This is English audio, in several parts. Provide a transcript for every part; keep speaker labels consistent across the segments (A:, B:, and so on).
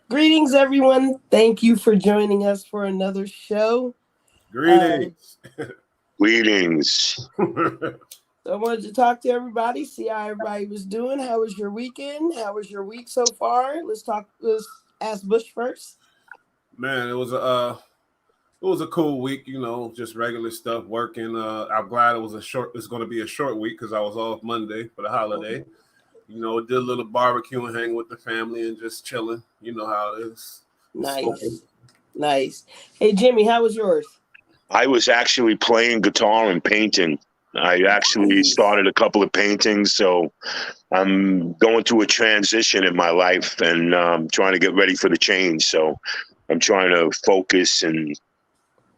A: Greetings, everyone. Thank you for joining us for another show.
B: Greetings.
C: Greetings.
A: So I wanted to talk to everybody, see how everybody was doing. How was your weekend? How was your week so far? Let's ask Bush first.
B: Man, it was a cool week, just regular stuff, working. I'm glad it's going to be a short week because I was off Monday for the holiday. Did a little barbecue and hang with the family and just chilling. You know how it is.
A: Nice. Hey, Jimmy, how was yours?
C: I was actually playing guitar and painting. I actually started a couple of paintings, so I'm going through a transition in my life and trying to get ready for the change. So I'm trying to focus, and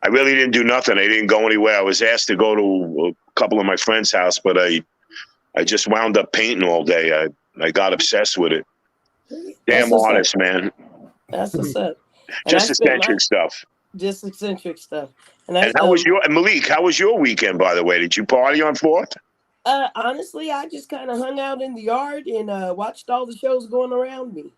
C: I really didn't do nothing. I didn't go anywhere. I was asked to go to a couple of my friends' house, but I just wound up painting all day. I got obsessed with it. Damn artist, man.
A: That's what's up.
C: Just eccentric stuff.
A: Just eccentric stuff.
C: And how was Malik? How was your weekend, by the way? Did you party on 4th?
A: Honestly, I just kind of hung out in the yard and watched all the shows going around me.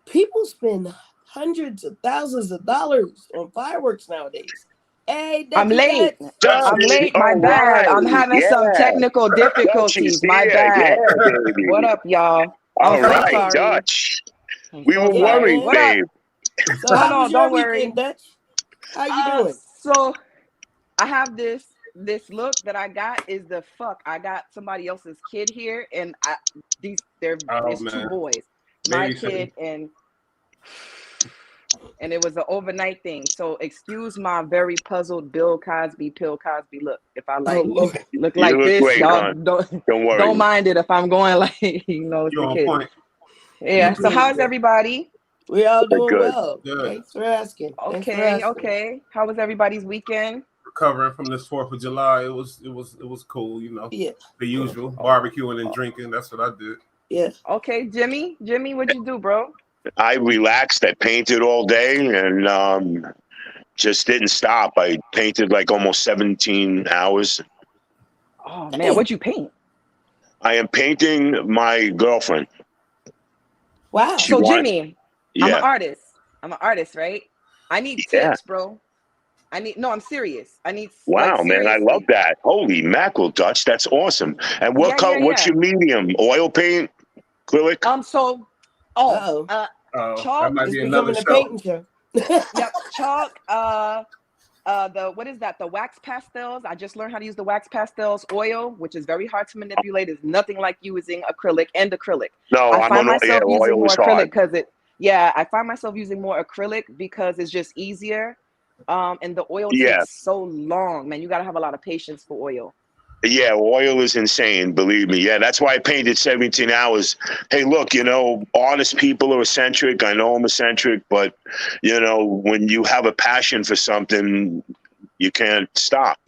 A: People spend hundreds of thousands of dollars on fireworks nowadays. Hey,
D: I'm late. I'm late. My bad. I'm having some technical difficulties. My bad. What up, y'all?
C: All right, Dutch. We were worried, babe.
A: So how don't worry, Dutch. How you doing?
D: So I have this look that I got is the fuck. I got somebody else's kid here, and it's two boys. My kid and it was an overnight thing. So excuse my very puzzled Bill Cosby look. If I look like this, great, y'all don't worry. Don't mind it if I'm going like it's the kid. Point. Yeah. So how's everybody?
A: We all doing well. Good. Thanks for asking.
D: Okay. How was everybody's weekend?
B: Recovering from this 4th of July. It was cool, Yeah. The usual barbecuing and drinking. That's what I did.
A: Yeah.
D: Okay, Jimmy, what'd you do, bro?
C: I relaxed. I painted all day and just didn't stop. I painted like almost 17 hours.
D: Oh man, what'd you paint?
C: I am painting my girlfriend.
A: Wow.
D: So Jimmy, I'm an artist, right? I need tips, bro. I'm serious. I need.
C: Wow, man, I love that. Holy mackerel, Dutch, that's awesome. And what color? What's your medium? Oil paint, acrylic?
D: Chalk.
B: That might be another show.
D: Yep, chalk. What is that? The wax pastels. I just learned how to use the wax pastels. Oil, which is very hard to manipulate, is nothing like using acrylic.
C: No,
D: I find myself using more acrylic
C: because
D: I find myself using more acrylic because it's just easier. And the oil takes so long, man. You got to have a lot of patience for oil.
C: Yeah, oil is insane, believe me. Yeah, that's why I painted 17 hours. Hey, look, honest people are eccentric. I know I'm eccentric, but, when you have a passion for something, you can't stop,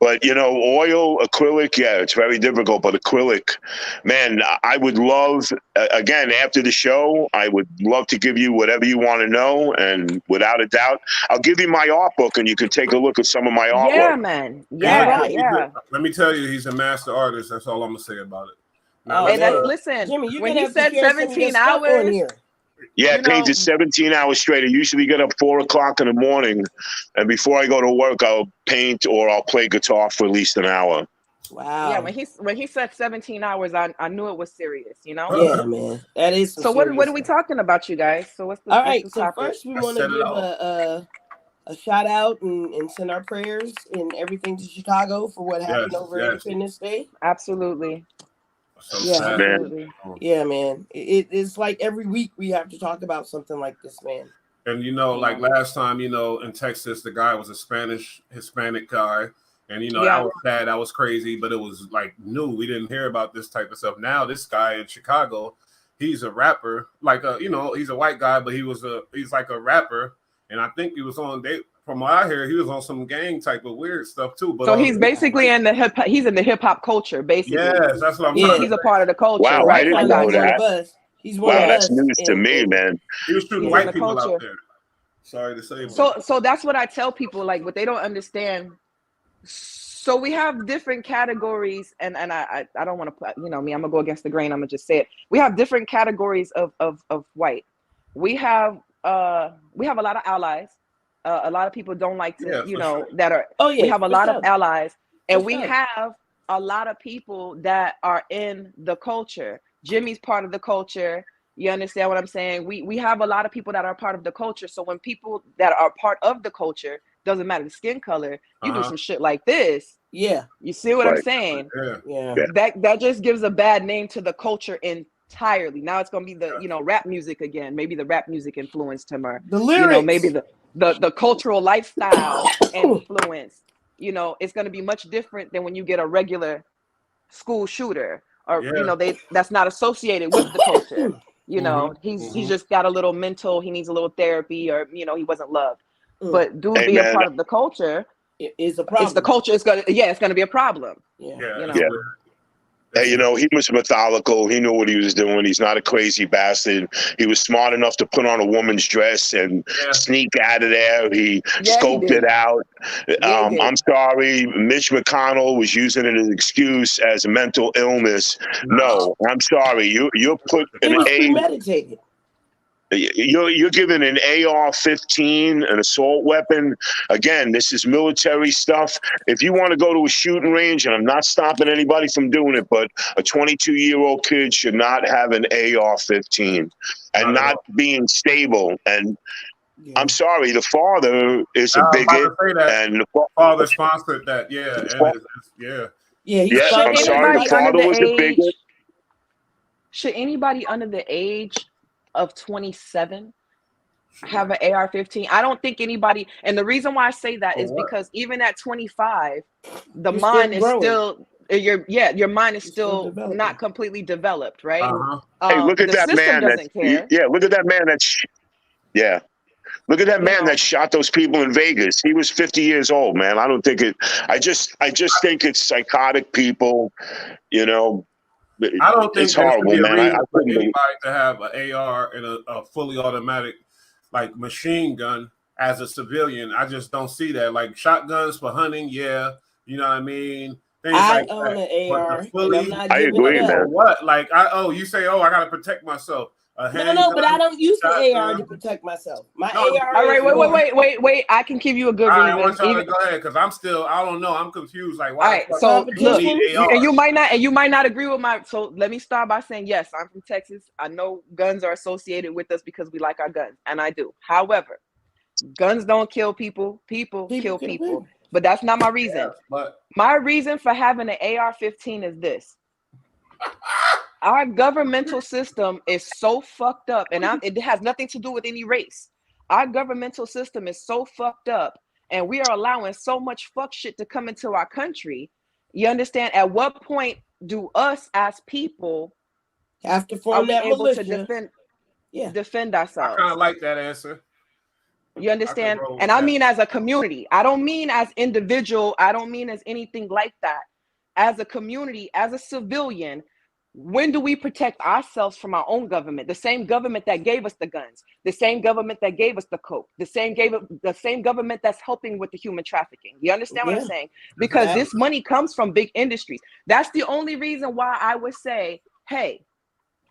C: But, oil, acrylic, it's very difficult. But acrylic, man, I would love, again, after the show, I would love to give you whatever you want to know. And without a doubt, I'll give you my art book and you can take a look at some of my artwork.
D: Yeah, man. Yeah.
B: Let me tell you, he's a master artist. That's all I'm going to say about it.
D: Now, listen,
A: Jimmy,
D: when you said 17 hours,
C: yeah, I painted 17 hours straight. I usually get up 4 o'clock in the morning, and before I go to work, I'll paint or I'll play guitar for at least an hour.
A: Wow.
D: Yeah, when he said 17 hours, I knew it was serious,
A: Yeah, man. That is
D: so what are we talking about, you guys? So what's the
A: All right,
D: what's
A: so
D: the topic?
A: first we want to give a shout out and send our prayers and everything to Chicago for what happened over Independence Day.
D: Absolutely.
A: Absolutely. Yeah, man. It's like every week we have to talk about something like this, man.
B: And like last time, in Texas, the guy was a Hispanic guy, and that was bad, that was crazy, but it was like new. We didn't hear about this type of stuff. Now this guy in Chicago, he's a rapper, like he's a white guy, but he's like a rapper, and I think he was on from what I hear, he was on some gang type of weird stuff too. But
D: so he's basically in the hip hop culture, basically.
B: Yes, that's what I'm
D: saying. He's a part of the culture.
C: Wow,
D: right?
C: I didn't know that.
A: He's one of us.
C: That's news to me, man.
B: He was shooting white people out there. Sorry to say.
D: So that's what I tell people, like what they don't understand. So we have different categories, and I don't want to put, me, I'm gonna go against the grain. I'm gonna just say it. We have different categories of white. we have a lot of allies. A lot of people don't like to, that are.
A: Oh yeah,
D: we have a lot of allies, and we
A: sure.
D: have a lot of people that are in the culture. Jimmy's part of the culture. You understand what I'm saying? We have a lot of people that are part of the culture. So when people that are part of the culture, doesn't matter the skin color, you do some shit like this.
A: Yeah.
D: You see what I'm saying?
A: Yeah.
D: That just gives a bad name to the culture entirely. Now it's gonna be the rap music again. Maybe the rap music influenced him, or
A: the lyrics.
D: Maybe the cultural lifestyle influence. It's gonna be much different than when you get a regular school shooter, or that's not associated with the culture. He's just got a little mental. He needs a little therapy, or he wasn't loved. But dude, being a part of the culture
A: is a problem.
D: It's the culture. It's gonna be a problem.
C: Hey, he was methodical. He knew what he was doing. He's not a crazy bastard. He was smart enough to put on a woman's dress and sneak out of there. He scoped it out. I'm sorry. Mitch McConnell was using it as an excuse as a mental illness. No, I'm sorry. You're put
A: in premeditated.
C: You're given an AR-15, an assault weapon. Again, this is military stuff. If you want to go to a shooting range, and I'm not stopping anybody from doing it, but a 22-year-old kid should not have an AR-15 and not being stable. And I'm sorry, the father is a bigot, and the
B: father sponsored that. Yeah,
C: I'm sorry, the father was a bigot.
D: Should anybody under the age of 27 have an AR-15? I don't think anybody, and the reason why I say that is because even at 25, the mind is still your mind is still not completely developed, right?
C: Hey, look at that man look at that man look at that man that shot those people in Vegas. He was 50 years old, man. I don't think I just think it's psychotic people,
B: I don't think
C: it's horrible, man.
B: I for anybody to have an AR and a fully automatic machine gun as a civilian. I just don't see that. Like shotguns for hunting, you know what I mean?
A: I own an AR.
C: I agree, man.
B: What? You say, I gotta protect myself.
A: No, but I don't use the AR to protect myself. My AR.
D: All right, wait. I can give you a good reason.
B: I want y'all to go ahead because I don't know. I'm confused. Like, why?
D: All right, so look, and you might not agree with my. So let me start by saying yes. I'm from Texas. I know guns are associated with us because we like our guns, and I do. However, guns don't kill people. People kill people. But that's not my reason. My reason for having an AR-15 is this. Our governmental system is so fucked up, and it has nothing to do with any race. Our governmental system is so fucked up, and we are allowing so much fuck shit to come into our country. You understand? At what point do us as people
A: have to form that militia
D: to defend ourselves?
B: I kind of like that answer.
D: You understand? And I mean as a community. I don't mean as individual. I don't mean as anything like that. As a community, as a civilian, when do we protect ourselves from our own government? The same government that gave us the guns, the same government that gave us the coke, the same government that's helping with the human trafficking. You understand what I'm saying? Because this money comes from big industries. That's the only reason why I would say, hey,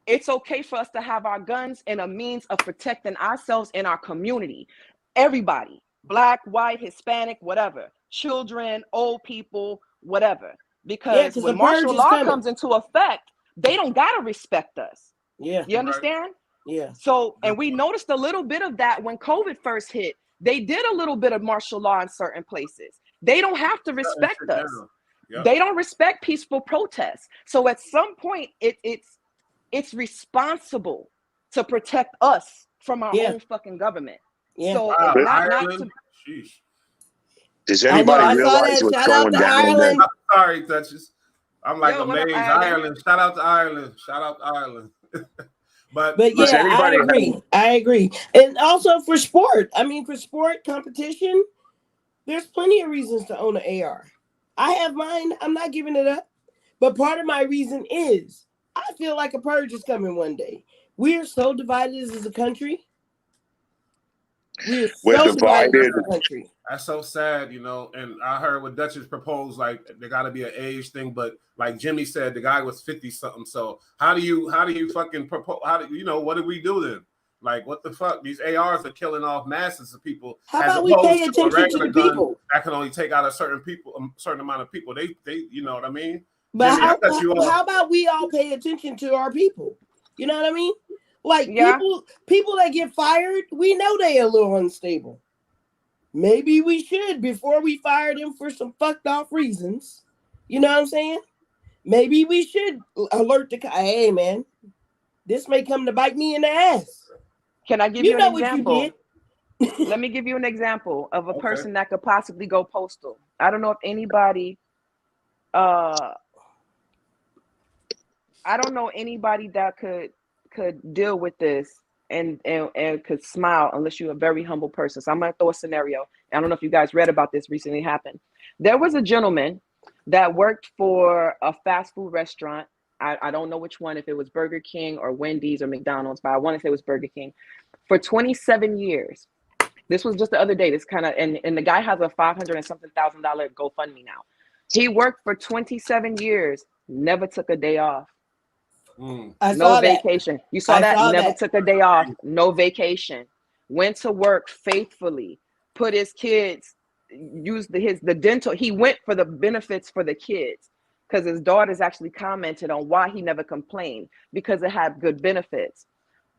D: it's okay for us to have our guns and a means of protecting ourselves in our community. Everybody, black, white, Hispanic, whatever, children, old people, whatever. Because when martial law comes into effect, they don't gotta respect us.
A: Yeah.
D: You understand?
A: Yeah.
D: So, and we noticed a little bit of that when COVID first hit. They did a little bit of martial law in certain places. They don't have to respect us. Yep. They don't respect peaceful protests. So at some point, it's responsible to protect us from our own fucking government. Yeah. So
C: does anybody realize what's going down there?
B: I'm sorry, Duchess. I'm like amazed. Ireland. Shout out to Ireland. but
A: yeah, I agree. And also for sport. I mean, for sport competition, there's plenty of reasons to own an AR. I have mine. I'm not giving it up. But part of my reason is I feel like a purge is coming one day. We are so divided as a country.
C: We're divided as a country.
B: That's so sad, and I heard what Duchess proposed, like there got to be an age thing, but like Jimmy said, the guy was 50 something. So how do you fucking propose? What do we do then? Like, what the fuck? These ARs are killing off masses of people.
A: How about we pay attention to the people
B: that can only take out a certain amount of people. They, you know what I mean?
A: But Jimmy, how about we all pay attention to our people? You know what I mean? Like people that get fired, we know they a little unstable. Maybe we should, before we fire them for some fucked off reasons. You know what I'm saying? Maybe we should alert the hey man, this may come to bite me in the ass.
D: Can I give you an example? Let me give you an example of a person that could possibly go postal. I don't know if anybody I don't know anybody that could deal with this and could smile unless you're a very humble person. So I'm gonna throw a scenario. I don't know if you guys read about this recently happened. There was a gentleman that worked for a fast food restaurant. I don't know which one, if it was Burger King or Wendy's or McDonald's, but I want to say it was Burger King, for 27 years. This was just the other day. This kind of, and the guy has a $500 and something thousand GoFundMe now. He worked for 27 years, never took a day off. No vacation. You saw that? Never took a day off. No vacation. Went to work faithfully. Put his kids, used the dental. He went for the benefits for the kids because his daughters actually commented on why he never complained, because it had good benefits.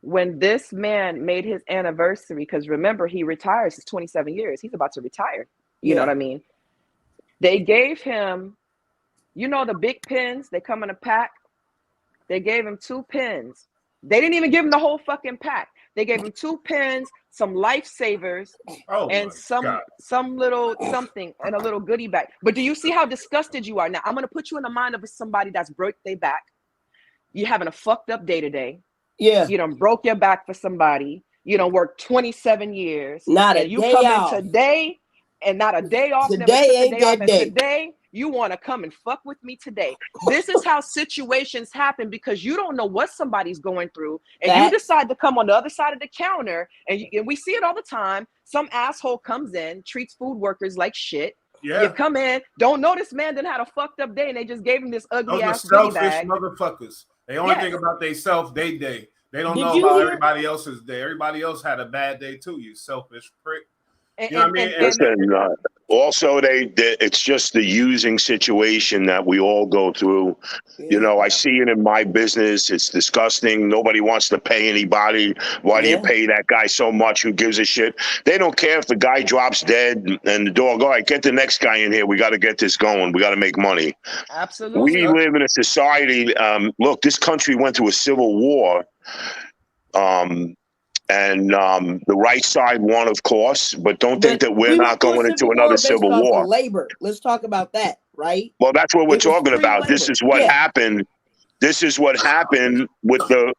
D: When this man made his anniversary, because remember, he retires. It's 27 years. He's about to retire. You know what I mean? They gave him, you know, the big pins, they come in a pack. They gave him 2 pins. They didn't even give him the whole fucking pack. They gave him 2 pins, some lifesavers, and some little something, and a little goodie bag. But do you see how disgusted you are? Now, I'm going to put you in the mind of somebody that's broke their back. You're having a fucked up day today. Yeah. You done broke your back for somebody. You done worked 27 years.
A: Not a day off.
D: Today, and not a day off.
A: Today ain't that day.
D: Today, you want to come and fuck with me today. This is how situations happen, because you don't know what somebody's going through, and you decide to come on the other side of the counter, and we see it all the time. Some asshole comes in, treats food workers like shit. Yeah. You come in, don't know this man didn't had a fucked up day, and they just gave him this ugly ass goodie bag.
B: Motherfuckers. They only think about themselves, they day. They don't know about everybody else's day. Everybody else had a bad day too, you selfish prick. You know what I mean?
C: Listen, also, it's just the using situation that we all go through. You know, I see it in my business. It's disgusting. Nobody wants to pay anybody. Why do you pay that guy so much? Who gives a shit? They don't care if the guy drops dead and the dog, all right, get the next guy in here. We got to get this going. We got to make money.
D: Absolutely.
C: We live in a society. Look, this country went through a civil war. And the right side won, of course, but don't think that we're not going into another civil war.
A: Labor. Let's talk about that, right?
C: Well, that's what we're talking about. Labor. This is what happened. This is what happened with the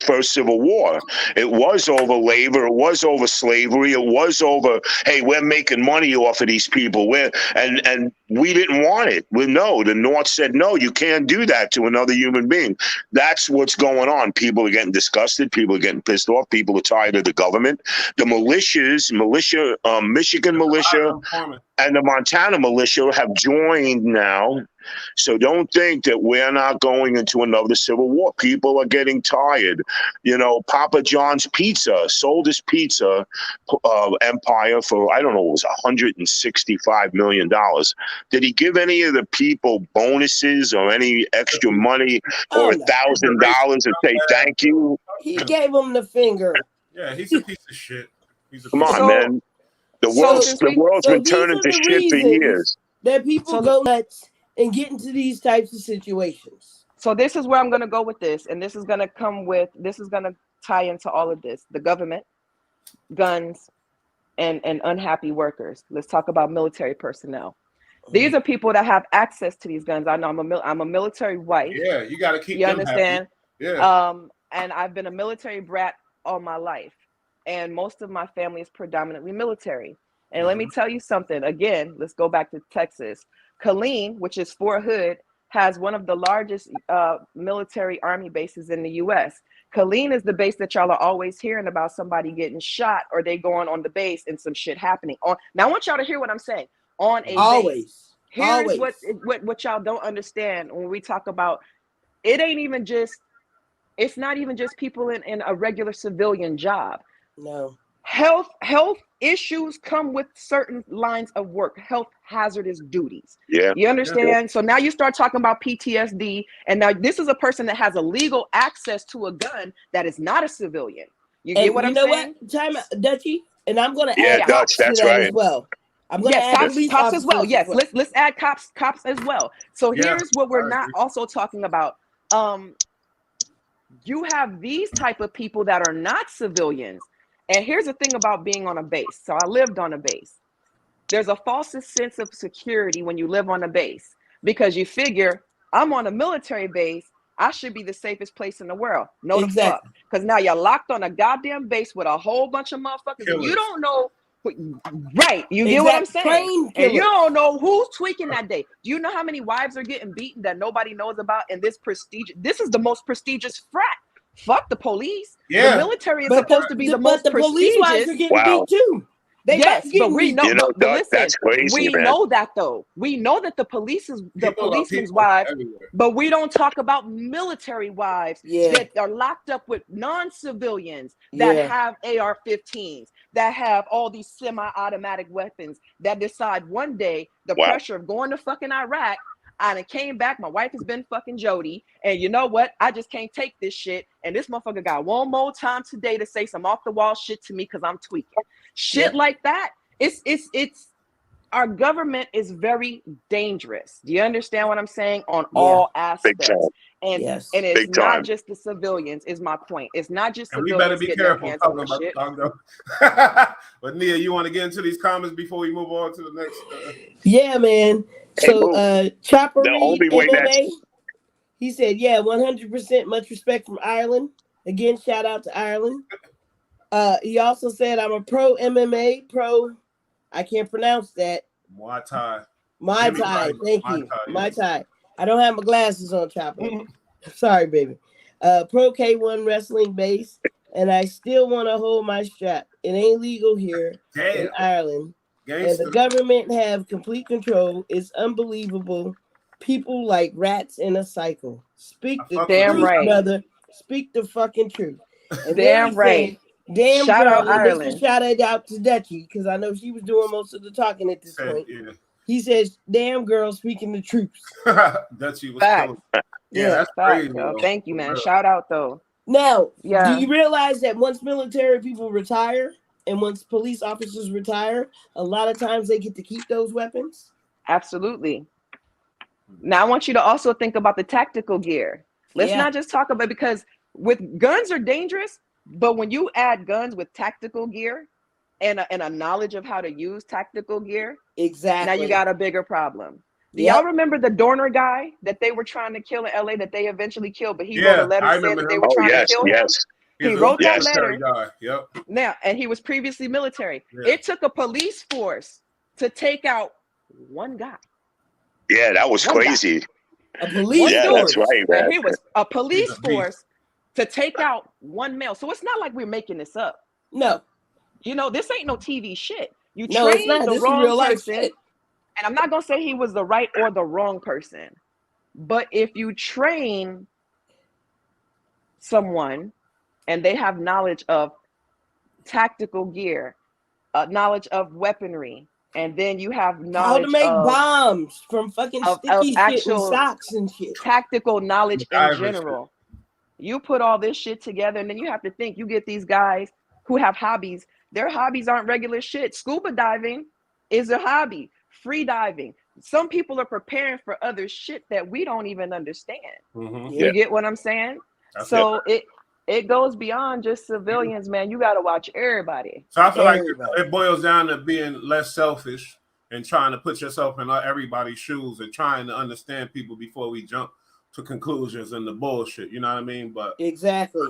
C: first Civil War. It was over labor. It was over slavery. It was over, hey, we're making money off of these people. And we didn't want it. The North said, no, you can't do that to another human being. That's what's going on. People are getting disgusted. People are getting pissed off. People are tired of the government. The militias, Michigan militia and the Montana militia have joined now. So don't think that we're not going into another civil war. People are getting tired. You know, Papa John's Pizza sold his pizza empire for, I don't know, it was $165 million. Did he give any of the people bonuses or any extra money or $1,000 and say thank you?
A: He gave them the finger.
B: Yeah, he's a piece of shit.
C: Come on, man. The world's been turning to shit for years.
A: That people go nuts and get into these types of situations.
D: So this is where I'm going to go with this. And this is going to tie into all of this. The government, guns, and unhappy workers. Let's talk about military personnel. These are people that have access to these guns. I know I'm a military wife.
B: Yeah, you got to keep
D: them understand?
B: Happy. Yeah.
D: And I've been a military brat all my life. And most of my family is predominantly military. And let me tell you something. Again, let's go back to Texas. Killeen, which is Fort Hood, has one of the largest military army bases in the U.S. Killeen is the base that y'all are always hearing about, somebody getting shot or they going on the base and some shit happening. Now I want y'all to hear what I'm saying. On a base. Here's what y'all don't understand when we talk about, it ain't even just it's not even just people in a regular civilian job.
A: No.
D: Health issues come with certain lines of work, health hazardous duties.
C: Yeah.
D: You understand? Yeah. So now you start talking about PTSD, and now this is a person that has a legal access to a gun that is not a civilian. You get what I'm saying?
A: What? Time out, Dutchie, and I'm going to
C: add
A: cops
C: that's
A: to that
C: right.
A: as well. I'm going to add
D: cops as well. Yes, let's add cops as well. So here's what we're not also talking about. You have these type of people that are not civilians. And here's the thing about being on a base. So I lived on a base. There's a false sense of security when you live on a base because you figure I'm on a military base. I should be the safest place in the world. No, the fuck. Because now you're locked on a goddamn base with a whole bunch of motherfuckers. And you don't know. Right. You get what I'm saying? And you don't know who's tweaking that day. Do you know how many wives are getting beaten that nobody knows about in this prestige? This is the most prestigious frat. Fuck the police.
B: Yeah.
D: The military is supposed to be the most prestigious.
A: Police wives are getting beat too.
D: Yes, but we know. But listen,
C: that's crazy,
D: we know that though. We know that the policemen's wives, but we don't talk about military wives that are locked up with non-civilians that have AR-15s, that have all these semi-automatic weapons, that decide one day the pressure of going to fucking Iraq. I came back. My wife has been fucking Jody, and you know what? I just can't take this shit. And this motherfucker got one more time today to say some off the wall shit to me because I'm tweaking. Shit like that. It's our government is very dangerous. Do you understand what I'm saying? On all aspects. And it's not just the civilians. Is my point. It's not just
B: and
D: civilians.
B: We better be careful talking about shit. But Nia, you want to get into these comments before we move on to the next?
A: Yeah, man. So, Chopper MMA, he said, 100% much respect from Ireland. Again, shout out to Ireland. He also said, I'm a pro MMA, I can't pronounce that.
B: Muay Thai.
A: Thank you. Muay Thai. I don't have my glasses on, Chopper. Sorry, baby. Pro K1 wrestling base, and I still want to hold my strap. It ain't legal here in Ireland. And the government have complete control. It's unbelievable. People like rats in a cycle. Speak the truth, brother. Speak the fucking truth. And
D: damn right.
A: Damn
D: shout
A: girl.
D: Out Ireland.
A: Shout it out to Dutchie because I know she was doing most of the talking at this point. Yeah. He says, "Damn girl, speaking the truth."
B: Dutchie was cool. Yeah, that's crazy.
D: Thank you, man. Shout out though.
A: Now, do you realize that once military people retire? And once police officers retire, a lot of times they get to keep those weapons.
D: Absolutely. Now, I want you to also think about the tactical gear. Let's not just talk about, because with guns are dangerous, but when you add guns with tactical gear and a knowledge of how to use tactical gear, now you got a bigger problem. Do y'all remember the Dorner guy that they were trying to kill in LA that they eventually killed, but he wrote a letter saying that they were trying to kill him? He wrote that letter. Now, and he was previously military. It took a police force to take out one guy.
C: Yeah, that was crazy.
A: A police
C: force. That's right, man.
D: He was a police force to take out one male. So it's not like we're making this up.
A: No.
D: You know, this ain't no TV shit. You train the wrong person. And I'm not going to say he was the right or the wrong person. But if you train someone and they have knowledge of tactical gear, knowledge of weaponry, and then you have knowledge
A: how to make bombs from fucking sticky shit and socks and shit.
D: Tactical knowledge in general. You put all this shit together, and then you have to think, you get these guys who have hobbies. Their hobbies aren't regular shit. Scuba diving is a hobby. Free diving. Some people are preparing for other shit that we don't even understand. You get what I'm saying? So it goes beyond just civilians, man. You got to watch everybody.
B: So I feel like it boils down to being less selfish and trying to put yourself in everybody's shoes and trying to understand people before we jump to conclusions and the bullshit. You know what I mean? But
A: exactly.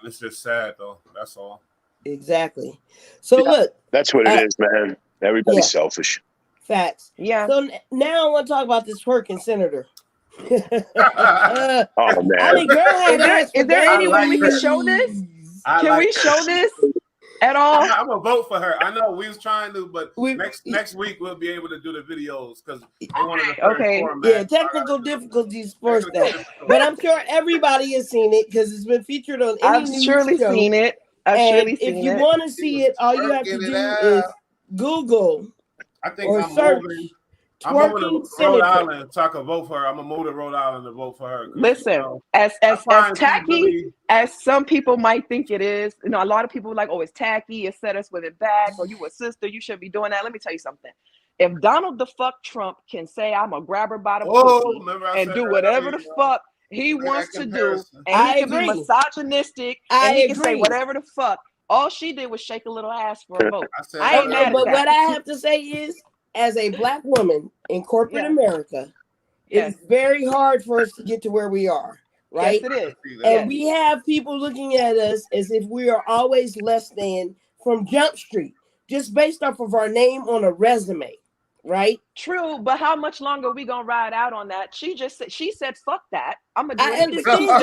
B: It's just sad though. That's all.
A: Exactly. So look,
C: that's what it is, man. Everybody's selfish.
A: Facts. Yeah. So now I want to talk about this twerking senator.
C: Oh man!
D: Is there any way we can show this? Can we show this? at all.
B: I'm gonna vote for her. I know we was trying to, but next week we'll be able to do the videos because they wanted to format.
A: Yeah, technical difficulties forced that, but I'm sure everybody has seen it because it's been featured on any
D: I've
A: news
D: surely
A: show.
D: seen it.
A: If you want to see it, all you have to do is Google.
B: I think
A: or
B: I'm
A: search.
B: moving. I'm moving to Rhode Island, so I can vote for her. I'm gonna move to Rhode Island to vote for her.
D: Listen, as tacky as some people might think it is, a lot of people are like, oh, it's tacky, it set us with it back, or you a sister, you shouldn't be doing that. Let me tell you something. If Donald the fuck Trump can say I'm gonna grab her by the pussy and do whatever the fuck he wants to do, and he can be misogynistic, and he can say whatever the fuck, all she did was shake a little ass for a vote. I ain't mad at
A: but
D: that.
A: what I have to say is, as a Black woman in corporate America, it's very hard for us to get to where we are, right?
D: Yes, it is.
A: And we have people looking at us as if we are always less than from Jump Street, just based off of our name on a resume, right?
D: True, but how much longer are we gonna ride out on that? She said, fuck that. I'm gonna do
A: I understand she said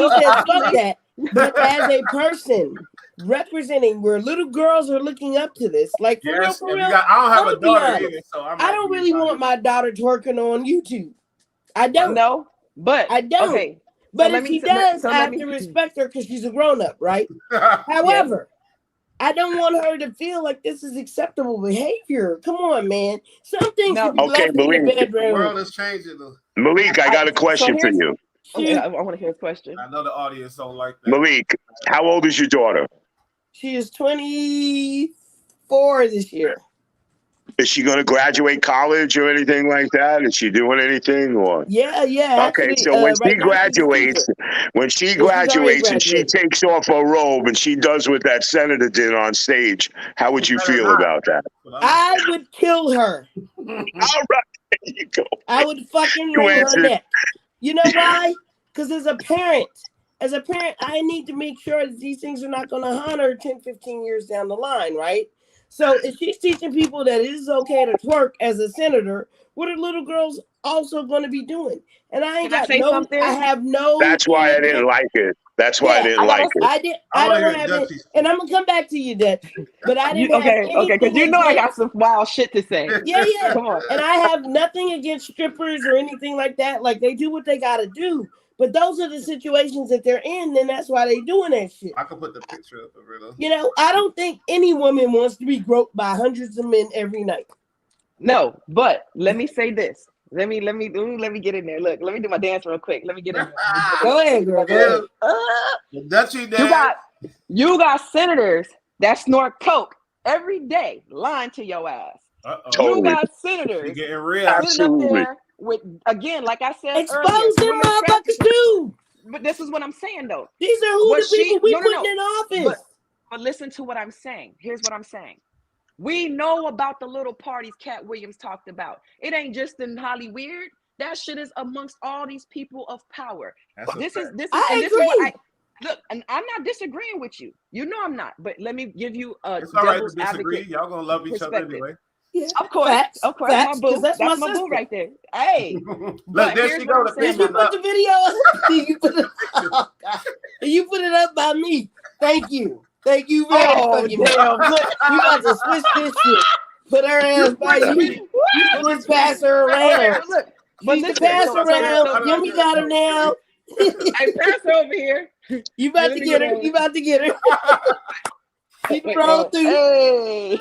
A: fuck that, but as a person representing where little girls are looking up to this, like for real,
B: I don't have a daughter either, so
A: I don't really want my daughter twerking on YouTube. I don't.
D: No, but
A: I don't.
D: Okay.
A: But if she does, I have to respect her because she's a grown-up, right? However, I don't want her to feel like this is acceptable behavior. Come on, man. Some things should be left in the bedroom.
B: The world is changing.
C: Malik, I got a question for you.
D: Okay, I want to hear his question.
B: I know the audience don't like that.
C: Malik, how old is your daughter?
A: She is 24 this year.
C: Is she going to graduate college or anything like that? Is she doing anything or?
A: Yeah.
C: Okay,
A: actually,
C: so when she graduates, and she takes off her robe and she does what that senator did on stage, how would you feel about that?
A: I would kill her.
C: All right, there you go.
A: I would fucking wring her neck. You know why? Because as a parent, I need to make sure that these things are not going to haunt her 10, 15 years down the line, right? So if she's teaching people that it is okay to twerk as a senator, what are little girls also going to be doing? And I ain't got no. I have no.
C: That's why I didn't like it. That's why I didn't like it.
A: I don't have it, and I'm gonna come back to you, Dutch. But I didn't.
D: Okay, because I got some wild shit to say.
A: Yeah. Come on. And I have nothing against strippers or anything like that. Like they do what they gotta do. But those are the situations that they're in, and that's why they're doing that shit.
B: I can put the picture up of it.
A: I don't think any woman wants to be groped by hundreds of men every night.
D: No, but let me say this. Let me get in there. Look, let me do my dance real quick. Let me get in there.
A: Go ahead, girl. Go
D: ahead. You got senators that snort coke every day, lying to your ass. You got senators
B: getting real.
D: sitting up there with, again, like I said,
A: expose them motherfuckers too.
D: But this is what I'm saying, though.
A: These are who the people we putting in office.
D: But listen to what I'm saying. Here's what I'm saying. We know about the little parties Cat Williams talked about. It ain't just in Hollywood. That shit is amongst all these people of power. This is what look, and I'm not disagreeing with you. You know I'm not. But let me give you a devil's advocate.
B: Y'all gonna love each other anyway.
A: Yeah,
D: of course,
A: facts,
D: my boo. That's my boo right there. Hey,
B: look, there she go.
A: Did you put the video up? You put it up by me. Thank you very fucking much. You about to switch this shit. Put her ass by you. Let's pass her around. But let's pass her around. Yummy got her now.
D: Hey, pass her over here.
A: You about to get her. Keep rolling through.
D: Hey.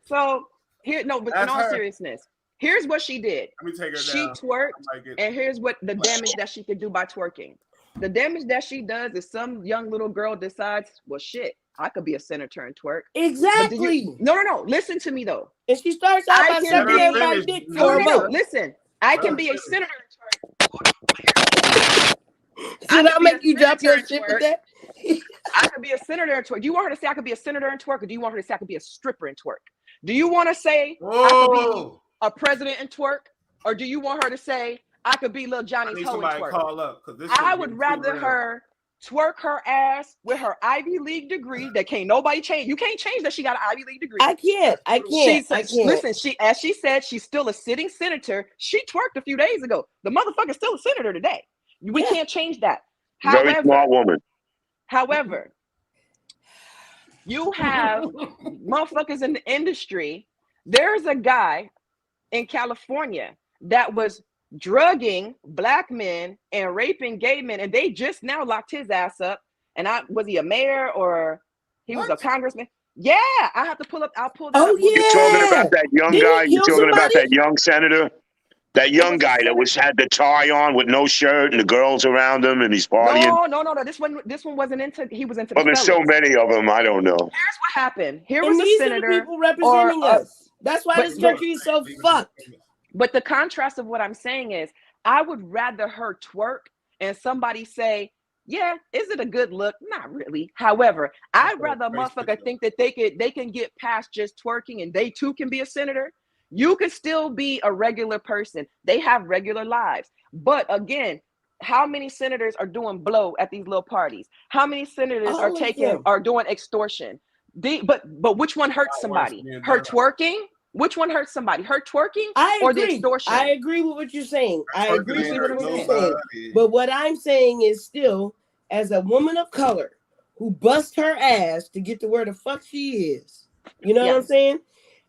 D: So here, no, but in all seriousness, here's what she did.
B: Let me take her
D: she
B: down.
D: Twerked, and here's what the damage that she could do by twerking. The damage that she does is some young little girl decides, well, shit, I could be a senator and twerk.
A: Exactly.
D: No. Listen to me though.
A: And she starts out by sucking everybody's dick for a vote.
D: Listen, I can be a senator and twerk.
A: Did I make you drop your shit with that?
D: I could be a senator and twerk. Do you want her to say I could be a senator and twerk, or do you want her to say I could be a stripper and twerk? Do you want to say I could be a president and twerk, or do you want her to say I could be little Johnny's hoe and twerk? I would rather her twerk her ass with her Ivy League degree that can't nobody change. You can't change that she got an Ivy League degree.
A: I can't.
D: Listen, as she said, she's still a sitting senator. She twerked a few days ago. The motherfucker's still a senator today. We can't change that.
C: Very smart woman.
D: However, You have motherfuckers in the industry. There's a guy in California that was drugging black men and raping gay men, and they just now locked his ass up. And was he a mayor or he was a congressman? Yeah, I have to pull up. I'll pull that up.
A: Yeah.
C: You're talking about that young guy. You're talking about that young senator. That young guy that had the tie on with no shirt and the girls around him and he's partying.
D: No. This one wasn't into. He was into.
C: Well, there's so many of them. I don't know.
D: Here's what happened. Here
A: and
D: was
A: these
D: a senator.
A: Are the people representing us. That's why this country is so fucked.
D: But the contrast of what I'm saying is, I would rather her twerk and somebody say, yeah, is it a good look? Not really. However, I'd rather a motherfucker think that they can get past just twerking and they too can be a senator. You can still be a regular person. They have regular lives. But again, how many senators are doing blow at these little parties? How many senators are doing extortion? But which one hurts somebody? Her twerking? Which one hurts somebody? Her twerking or the extortion?
A: I agree with what you're saying. I agree with what you're saying. But what I'm saying is still, as a woman of color who busts her ass to get to where the fuck she is, you know what I'm saying?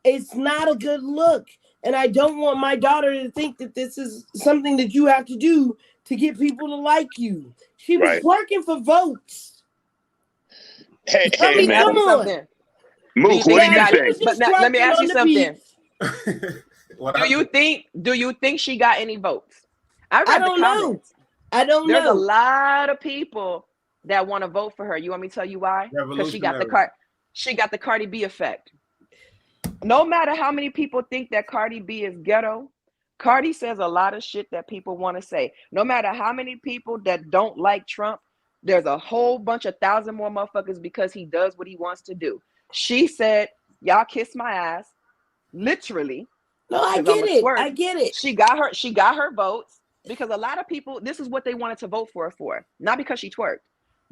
A: It's not a good look. And I don't want my daughter to think that this is something that you have to do to get people to like you. She was working for votes.
C: Hey,
A: man. Come on.
C: Mook, what do you think?
D: But let me ask you something. Do you think she got any votes? I don't know. There's a lot of people that want to vote for her. You want me to tell you why? Because she got the Cardi B effect. No matter how many people think that Cardi B is ghetto, Cardi says a lot of shit that people want to say. No matter how many people that don't like Trump, there's a whole bunch of 1,000 more motherfuckers because he does what he wants to do. She said, y'all kiss my ass. Literally.
A: No, I get it. I get it.
D: She got her votes because a lot of people, this is what they wanted to vote for her for. Not because she twerked,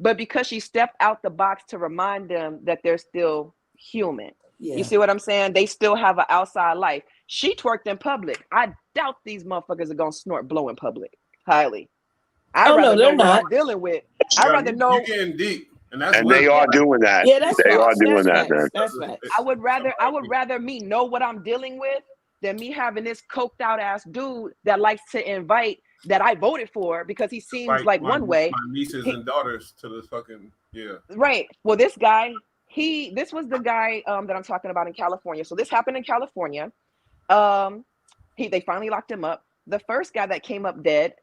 D: but because she stepped out the box to remind them that they're still human. Yeah. You see what I'm saying? They still have an outside life. She twerked in public. I doubt these motherfuckers are gonna snort blow in public. Highly. I'd rather know what I'm dealing with. I'd rather know.
B: You're getting deep. And
C: they are doing that.
A: Yeah, that's
C: they
A: facts.
C: are doing
A: that's
C: that.
A: That's facts.
D: I would rather me know what I'm dealing with than me having this coked out ass dude that likes to invite that I voted for because he seems like one way.
B: My nieces and daughters to the fucking
D: Right. Well, this guy. This was the guy that I'm talking about in California. So this happened in California. They finally locked him up. The first guy that came up dead,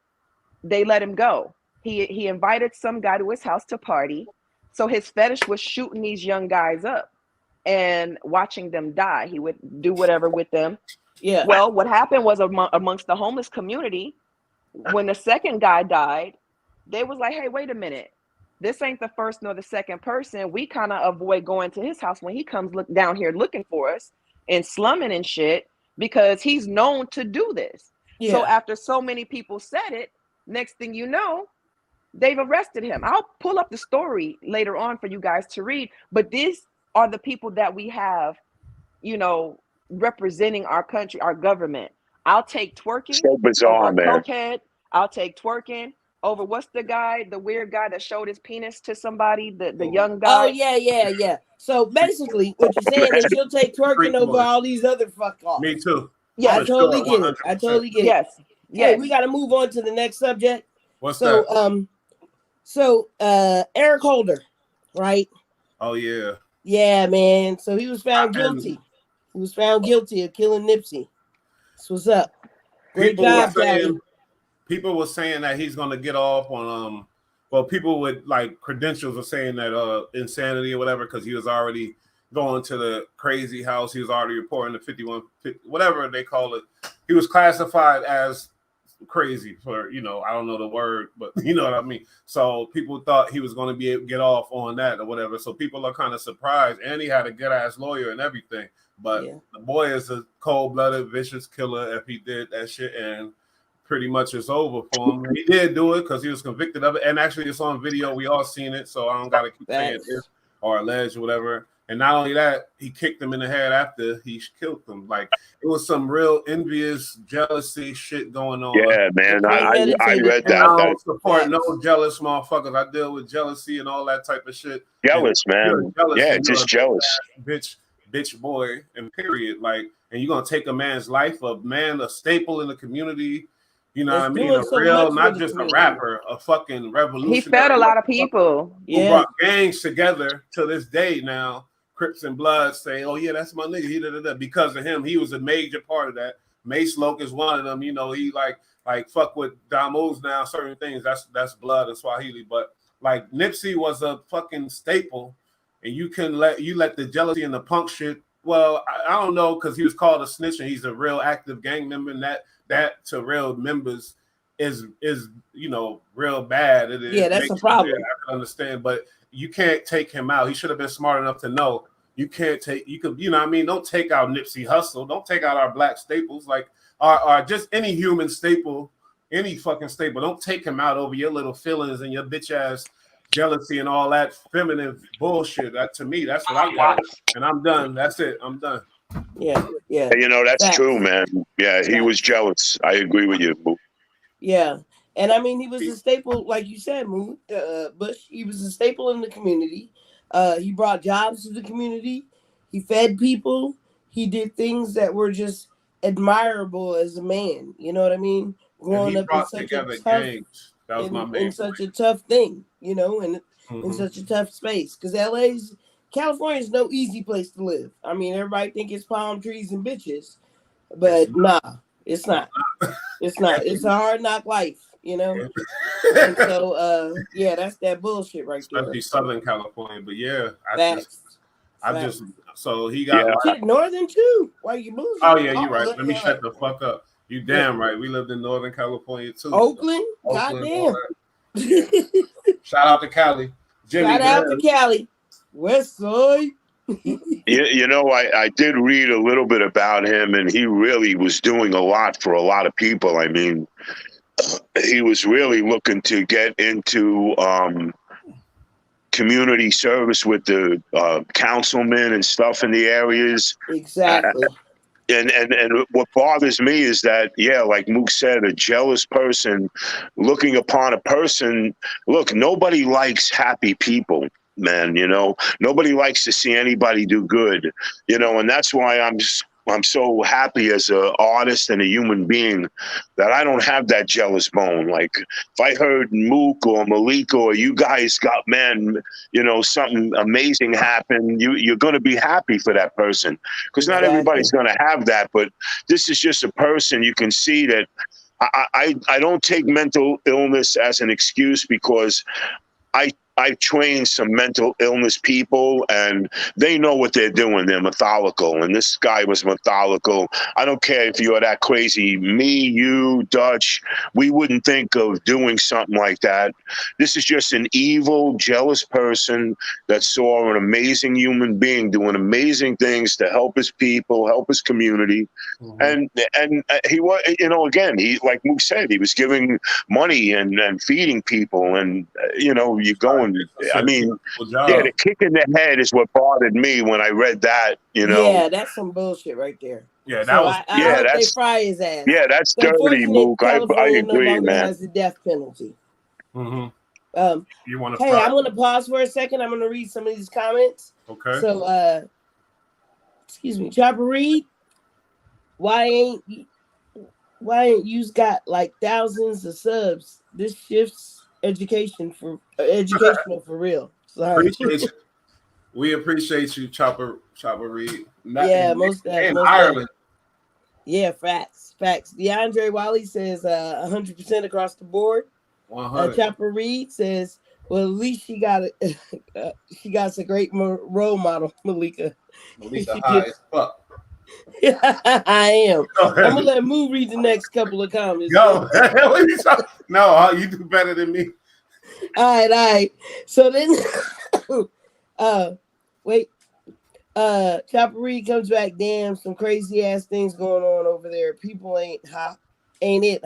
D: they let him go. He invited some guy to his house to party. So his fetish was shooting these young guys up and watching them die. He would do whatever with them. Yeah. Well, what happened was amongst the homeless community, when the second guy died, they was like, hey, wait a minute. This ain't the first nor the second person. We kind of avoid going to his house when he comes down here looking for us and slumming and shit because he's known to do this. Yeah. So after so many people said it, next thing you know, they've arrested him. I'll pull up the story later on for you guys to read. But these are the people that we have, representing our country, our government. I'll take twerking.
C: So bizarre, man.
D: Cokehead. I'll take twerking over what's the weird guy that showed his penis to somebody, the young guy.
A: Oh yeah. So basically what you're saying is you'll take twerking over all these other fuck offs.
B: Me too.
A: Yeah, I totally get it. I totally get it.
D: Yes.
A: Hey, we gotta move on to the next subject.
B: What's that?
A: So Eric Holder, right?
B: Oh yeah.
A: Yeah, man. So he was found guilty. He was found guilty of killing Nipsey. That's what's up. Great job, Daddy.
B: People were saying that he's gonna get off on people with like credentials are saying that insanity or whatever because he was already going to the crazy house. He was already reporting the 51 whatever they call it. He was classified as crazy for I don't know the word, but you know what I mean. So people thought he was going to be able to get off on that or whatever. So people are kind of surprised, and he had a good ass lawyer and everything. But the boy is a cold-blooded, vicious killer if he did that shit, and pretty much it's over for him. He did do it because he was convicted of it, and actually it's on video. We all seen it, so I don't gotta keep saying this or alleged or whatever. And not only that, he kicked him in the head after he killed him. Like, it was some real envious, jealousy shit going on.
C: Yeah, man. I read that.
B: I don't support no jealous motherfuckers. I deal with jealousy and all that type of shit.
C: Jealous, man. Yeah, just jealous.
B: Bitch boy, and period. Like, and you're going to take a man's life, a staple in the community. You know what I mean? Not just a rapper, a fucking revolutionary.
D: He fed a lot of people.
B: Who brought gangs together to this day now. Crips and Bloods say, "Oh yeah, that's my nigga." He because of him, he was a major part of that. Mace Loke is one of them. You know, he like fuck with Damo's now. Certain things that's blood and Swahili, but like Nipsey was a fucking staple, and you let the jealousy and the punk shit. Well, I don't know, because he was called a snitch and he's a real active gang member, and that to real members is real bad. It is.
A: Yeah, that's a problem.
B: I can understand, but you can't take him out. He should have been smart enough to know you could, you know what I mean? Don't take out Nipsey Hussle. Don't take out our black staples, like our just any human staple, any fucking staple. Don't take him out over your little feelings and your bitch ass jealousy and all that feminine bullshit. That, to me, that's what I got. And I'm done. That's it. I'm done.
A: Yeah.
C: You know, that's true, man. Yeah, he was jealous. I agree with you, Boo.
A: Yeah. And I mean, he was a staple, like you said, Bush. He was a staple in the community. He brought jobs to the community. He fed people. He did things that were just admirable as a man. You know what I mean? Growing up in such a tough,
B: that was my main
A: in such a tough thing, you know, and in such a tough space. Because California is no easy place to live. I mean, everybody think it's palm trees and bitches, but nah, it's not. It's not. It's a hard knock life. You know, and so that's that bullshit right there.
B: Especially Southern California, but yeah, so he got
A: Northern too. Why you bullshit?
B: Oh yeah, you're right. Let me shut the fuck up. You damn right. We lived in Northern California too.
A: Oakland, goddamn.
B: Shout out to Cali.
A: Shout out to Cali. West Side.
C: You know, I did read a little bit about him, and he really was doing a lot for a lot of people. I mean, he was really looking to get into community service with the councilmen and stuff in the areas.
A: Exactly.
C: And what bothers me is that, like Mook said, a jealous person looking upon a person. Look, nobody likes happy people, man. You know, nobody likes to see anybody do good. You know, and that's why I'm so happy as an artist and a human being that I don't have that jealous bone. Like, if I heard Mook or Malika or you guys got, man, you know, something amazing happen, you're going to be happy for that person, because not everybody's going to have that. But this is just a person. You can see that I don't take mental illness as an excuse, because I trained some mental illness people, and they know what they're doing. They're methodical, and this guy was methodical. I don't care if you're that crazy. Me, you, Dutch, we wouldn't think of doing something like that. This is just an evil, jealous person that saw an amazing human being doing amazing things to help his people, help his community. And he was, you know, again, he, like Mook said, he was giving money and feeding people, and you know, you go and, I mean, the kick in the head is what bothered me when I read that. You know,
A: yeah, that's some bullshit right there.
B: Yeah, that was.
A: I hope they fry his ass.
C: Yeah, that's dirty, Mook. I agree,
A: no
C: man.
A: Has the death penalty.
B: You want to?
A: Hey, I'm gonna pause for a second. I'm gonna read some of these comments.
B: Okay.
A: So, excuse me, Chopper Reed. Why ain't you's got like thousands of subs? This shifts educational for real. Sorry.
B: We appreciate you, Chopper Reed.
A: Most
B: Ireland.
A: Yeah, facts. DeAndre Wiley says 100% across the board.
B: 100.
A: Chopper Reed says, well, at least she got a great role model, Malika.
B: Malika high as fuck.
A: I am. I'm gonna let Moo read the next couple of comments.
B: Yo, what are you talking? No, you do better than me.
A: All right. So then, Chopper Reed comes back. Damn, some crazy ass things going on over there. People ain't it?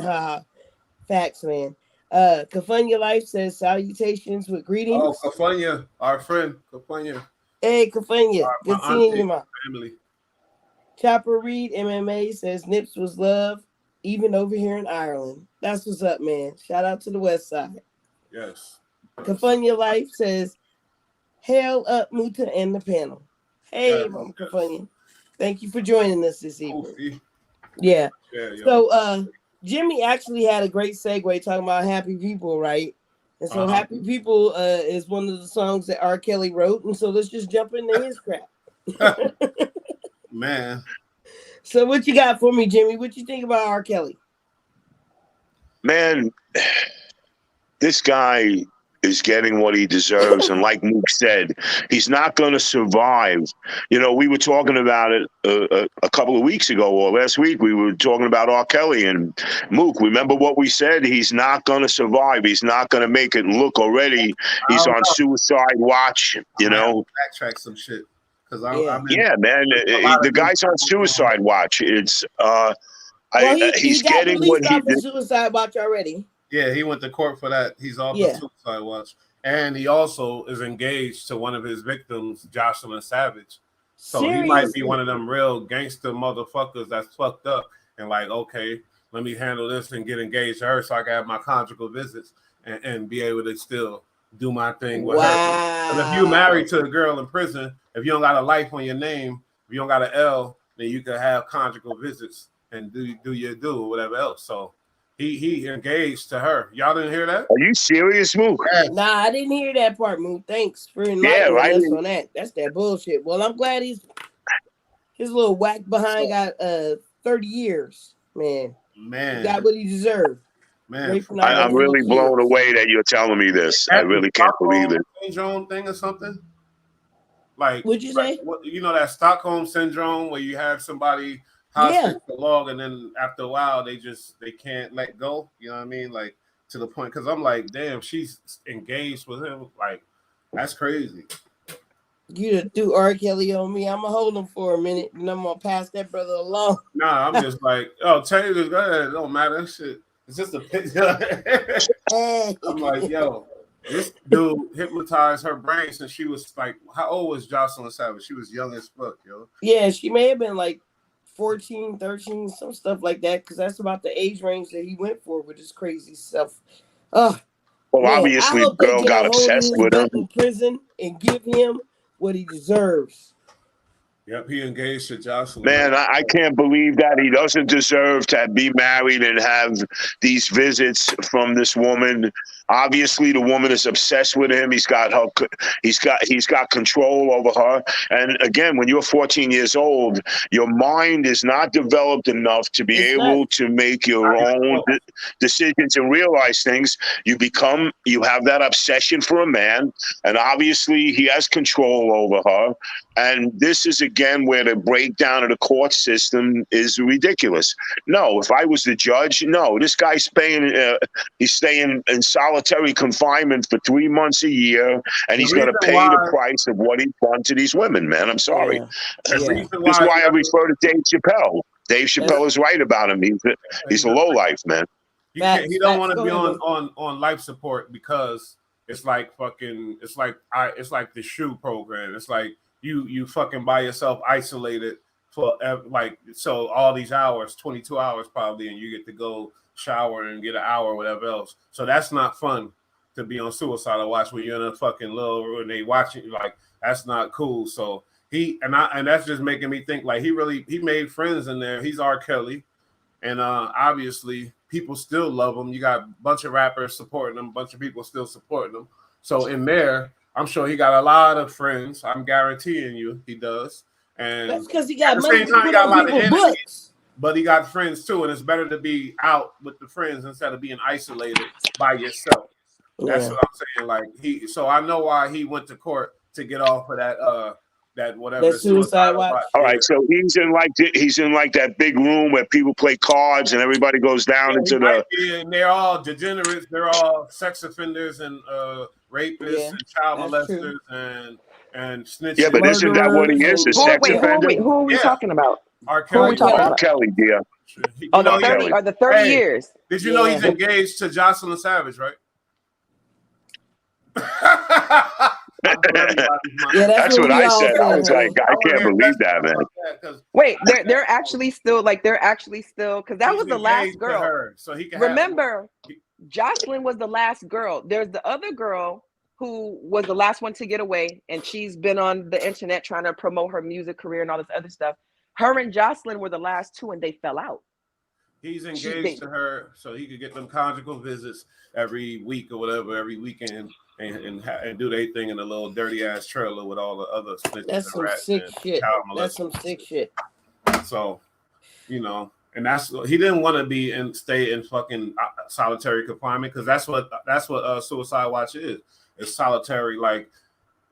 A: Facts, man. Cafunya Life says salutations with greetings.
B: Oh, Cafunya, our friend, Cafunya.
A: Hey, Kafanya. Good seeing you, ma.
B: Family.
A: Chopper Reed, MMA, says Nips was love, even over here in Ireland. That's what's up, man. Shout out to the West Side.
B: Yes.
A: Kafanya Life says, hail up Muta and the panel. Hey, Mama Kafanya. Thank you for joining us this evening. Yeah. So Jimmy actually had a great segue talking about happy people, right? And so Happy People is one of the songs that R. Kelly wrote. And so let's just jump into his crap.
B: Man.
A: So what you got for me, Jimmy? What you think about R. Kelly?
C: Man, this guy is getting what he deserves. And like Mook said, he's not going to survive. You know, we were talking about it a couple of weeks ago, or last week, we were talking about R. Kelly and Mook. Remember what we said? He's not going to survive. He's not going to make it. Look, already he's on suicide watch, you know.
B: Backtrack some shit.
C: Yeah, man, the guy's on suicide watch. It's he's getting what he did.
A: Suicide watch already.
B: Yeah, he went to court for that. He's off the suicide watch. And he also is engaged to one of his victims, Jocelyn Savage. So Seriously? He might be one of them real gangster motherfuckers that's fucked up and like, okay, let me handle this and get engaged to her so I can have my conjugal visits and be able to still do my thing with her. And if you married to a girl in prison, if you don't got a life on your name, if you don't got an L, then you can have conjugal visits and do your or whatever else. So he engaged to her. Y'all didn't hear that?
C: Are you serious, Mook?
A: Yes. Nah, I didn't hear that part, Mook. Thanks for enlightening us on that. That's that bullshit. Well, I'm glad his little whack behind got 30 years, man. He got what he deserved.
C: Man, I'm really blown away that you're telling me this. I really can't believe it.
B: Syndrome thing or something? Like,
A: what'd you say?
B: You know that Stockholm syndrome where you have somebody hostage for long, and then after a while they can't let go. You know what I mean? Like to the point, because I'm like, damn, she's engaged with him. Like that's crazy.
A: You do R. Kelly on me. I'm gonna hold him for a minute, and I'm gonna pass that brother along.
B: Nah, I'm just like, oh, Taylor, go ahead. It don't matter. Shit, it's just a picture. I'm like, yo, this dude hypnotized her brain since she was like, how old was Jocelyn Savage? She was young as fuck, yo.
A: Yeah, she may have been like 14, 13, some stuff like that, because that's about the age range that he went for with his crazy stuff.
C: Well, man, obviously, the girl got obsessed with him
A: in prison and give him what he deserves.
B: Yep, he engaged to Jocelyn.
C: Man, I can't believe that he doesn't deserve to be married and have these visits from this woman. Obviously, the woman is obsessed with him. He's got control over her. And again, when you're 14 years old, your mind is not developed enough to be able to make your own decisions and realize things. You have that obsession for a man, and obviously he has control over her. And this is again where the breakdown of the court system is ridiculous. No, if I was the judge, no, this guy's he's staying in solitary confinement for 3 months a year, and he's going to pay the price of what he's done to these women, man. I'm sorry. This is why I refer to Dave Chappelle. Dave Chappelle is right about him. He's a lowlife, man.
B: He don't want to be on life support because it's like fucking. It's like the SHU program. It's like you fucking by yourself, isolated for like so all these hours, 22 hours probably, and you get to go shower and get an hour or whatever else. So that's not fun to be on suicidal watch when you're in a fucking little room and they watching you. Like that's not cool. So and that's just making me think like he made friends in there. He's R. Kelly, and obviously people still love him. You got a bunch of rappers supporting him, a bunch of people still supporting him. So in there, I'm sure he got a lot of friends. I'm guaranteeing you he does. And
A: that's because he got
B: money. At the same time, he got a lot of enemies, but he got friends too. And it's better to be out with the friends instead of being isolated by yourself. That's what I'm saying. Like so I know why he went to court to get off of that whatever
A: suicide watch.
C: All right, so he's in like that big room where people play cards and everybody goes down into the.
B: And they're all degenerates. They're all sex offenders and rapists and child molesters and snitches.
C: Yeah, but isn't that what he is? A sex offender.
D: Who are we talking about?
B: R. Kelly.
C: R. Kelly, dear.
D: The 30 years.
B: Did you know he's engaged to Jocelyn Savage, right?
C: That's what I said. I was like, I can't believe that, man.
D: Wait, they're actually still because that was the last girl.
B: So he can
D: remember, Jocelyn was the last girl. There's the other girl who was the last one to get away, and she's been on the internet trying to promote her music career and all this other stuff. Her and Jocelyn were the last two, and they fell out.
B: He's engaged to her, so he could get them conjugal visits every week or whatever, every weekend, and do their thing in a little dirty ass trailer with all the other.
A: That's some sick shit. That's some sick shit.
B: So, and he didn't want to stay in fucking solitary confinement, because that's what Suicide Watch is. It's solitary, like.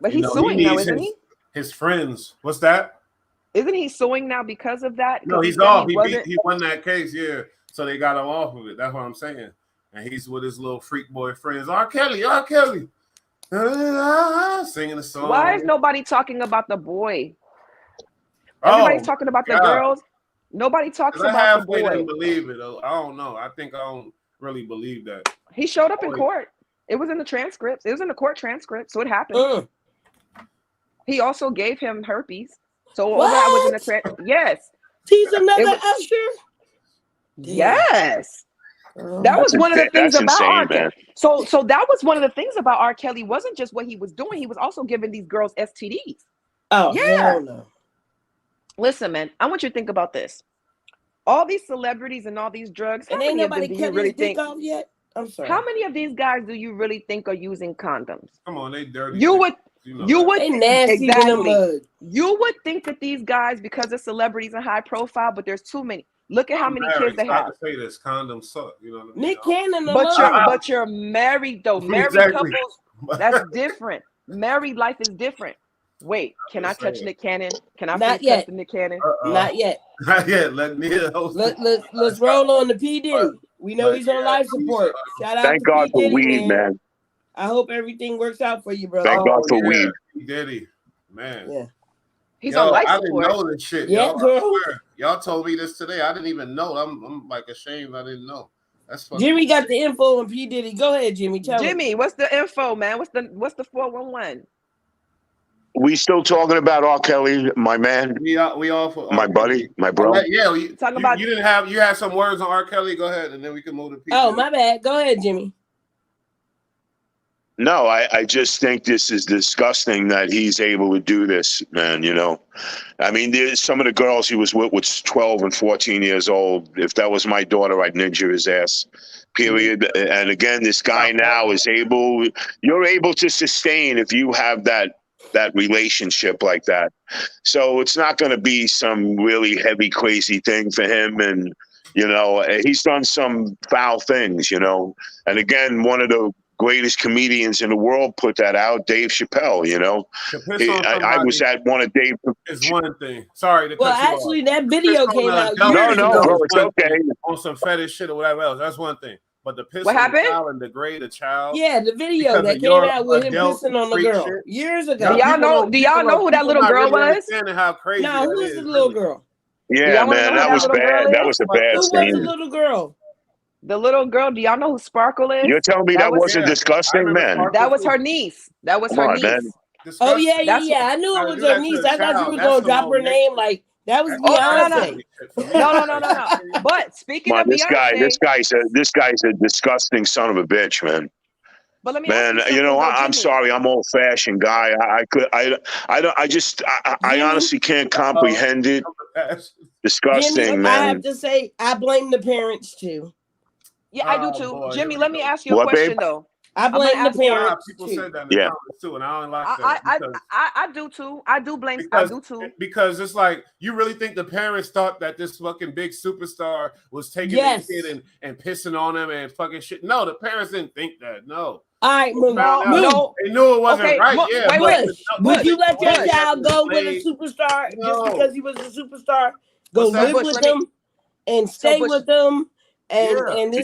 D: But he's suing now, isn't he?
B: His friends. What's that?
D: Isn't he suing now because of that?
B: No, he's off. He won that case, yeah. So they got him off of it. That's what I'm saying. And he's with his little freak boy friends. R. Kelly. Singing the song.
D: Why is nobody talking about the boy? Everybody's talking about the girls. Nobody talks about the boy. I didn't
B: believe it. I don't know. I think I don't really believe that.
D: He showed up in court. It was in the transcripts. It was in the court transcript, so it happened. He also gave him herpes. So all that was in the yes.
A: He's another Usher.
D: Yes. That was one of the things about R. Kelly. So that was one of the things about R. Kelly. Wasn't just what he was doing. He was also giving these girls STDs.
A: Oh, yeah. No.
D: Listen, man, I want you to think about this. All these celebrities and all these drugs.
A: And ain't nobody really think off yet. I'm sorry.
D: How many of these guys do you really think are using condoms?
B: Come on, they dirty.
D: You would
A: nasty exactly.
D: You would think that these guys, because they're celebrities and high profile, but there's too many. Look at how many kids they have.
B: To say this, condoms suck. You know what I mean?
A: Nick Cannon,
D: but you're married though. Married couples, that's different. Married life is different. Wait, can I touch Nick Cannon? Can I touch Nick Cannon?
A: Not yet.
B: Not yet.
A: Let's roll on the P. Diddy. We know he's on life support. Shout out
C: Thank
A: to
C: God
A: P.
C: for
A: Diddy,
C: weed, man.
A: I hope everything works out for you, brother.
C: Thank God for weed.
B: Diddy, man.
A: Yeah.
D: He's on life support.
B: I didn't know this shit.
A: Yeah,
B: y'all told me this today. I didn't even know. I'm like ashamed. I didn't know. That's funny.
A: Jimmy got the info on P. Diddy. Go ahead, Jimmy. Tell
D: Jimmy, what's the info, man? What's the 411?
C: We still talking about R. Kelly, my man.
B: We all for
C: my buddy, my bro.
B: Yeah, you had some words on R. Kelly. Go ahead, and then we can move to P.
A: Oh, my bad. Go ahead, Jimmy.
C: No, I just think this is disgusting that he's able to do this, man. I mean, there's some of the girls he was with was 12 and 14 years old. If that was my daughter, I'd ninja his ass, period. And again, this guy now is you're able to sustain if you have that relationship like that. So it's not going to be some really heavy, crazy thing for him. And, he's done some foul things, And again, one of the greatest comedians in the world put that out, Dave Chappelle, I was at one of Dave.
B: It's one thing. Sorry to cut you
A: actually, that video came out.
C: No, bro, it's okay.
B: On some fetish shit or whatever else. That's one thing. But the piss
D: on the
B: child and degrade the child.
A: Yeah, the video that came out with him pissing on the girl years ago.
D: Do y'all know who that little girl was?
B: How crazy
A: who was the little girl?
C: Yeah, man, that was bad. That was a bad scene.
A: Who was the little girl?
D: The little girl, do y'all know who Sparkle is?
C: You're telling me that wasn't disgusting, man?
D: That was her niece. That was her niece. Man.
A: Oh, yeah. I knew it was her niece. I thought you were going to drop her name like that was Beyonce.
D: No. But speaking of Beyonce.
C: This guy's a disgusting son of a bitch, man.
D: But let me
C: I'm sorry. I'm old-fashioned guy. I honestly can't comprehend it. Disgusting,
A: Jimmy,
C: man.
A: I have to say, I blame the parents too.
D: Yeah, I do too. Boy, Jimmy, let me ask you a question though.
A: I blame the parents.
B: People said that in the comments too, and I don't like that.
D: I do too. I do blame. I do too.
B: Because it's like you really think the parents thought that this fucking big superstar was taking the kid and pissing on him and fucking shit. No, the parents didn't think that. No.
A: All right, no.
B: They knew it wasn't right.
A: Would you let your child go with a superstar just because he was a superstar? Go live with them and stay with them. And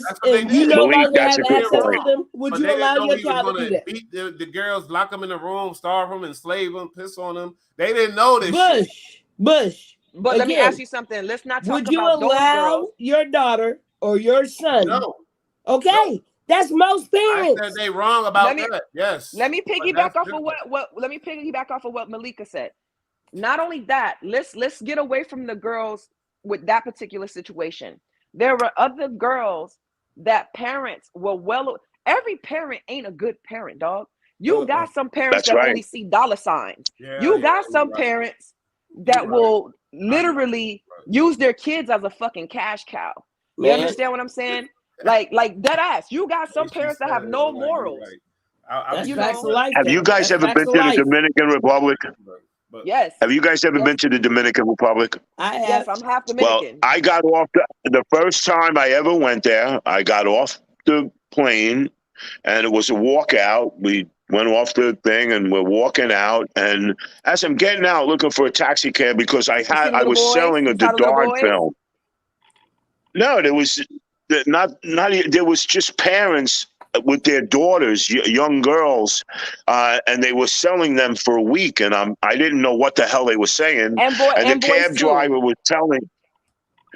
A: you no longer have access to them. Would you allow your child to do that?
B: Beat the girls, lock them in the room, starve them, enslave them, piss on them. They didn't know this.
A: Bush.
D: But let me ask you something. Let's not talk about
A: would you allow your daughter or your son?
B: No.
A: Okay. That's most parents.
B: I said they wrong about that. Yes.
D: Let me piggyback off of what Malika said. Not only that, let's get away from the girls with that particular situation. There were other girls that parents were every parent ain't a good parent, dog. You got some parents that only see dollar signs. You got some parents that will literally use their kids as a fucking cash cow. You understand what I'm saying? Like dead ass. You got some parents that have no morals.
C: Have you guys ever been to the Dominican Republic?
D: Yes.
C: Have you guys ever been to the Dominican Republic?
A: I have.
D: Yes, I'm half Dominican.
C: Well, I got off the first time I ever went there. I got off the plane, and it was a walkout. We went off the thing, and we're walking out. And as I'm getting out, looking for a taxi cab because I was selling a Godard film. No, there was not. There was just parents with their daughters, young girls, and they were selling them for a week, and I didn't know what the hell they were saying. And the cab driver was telling.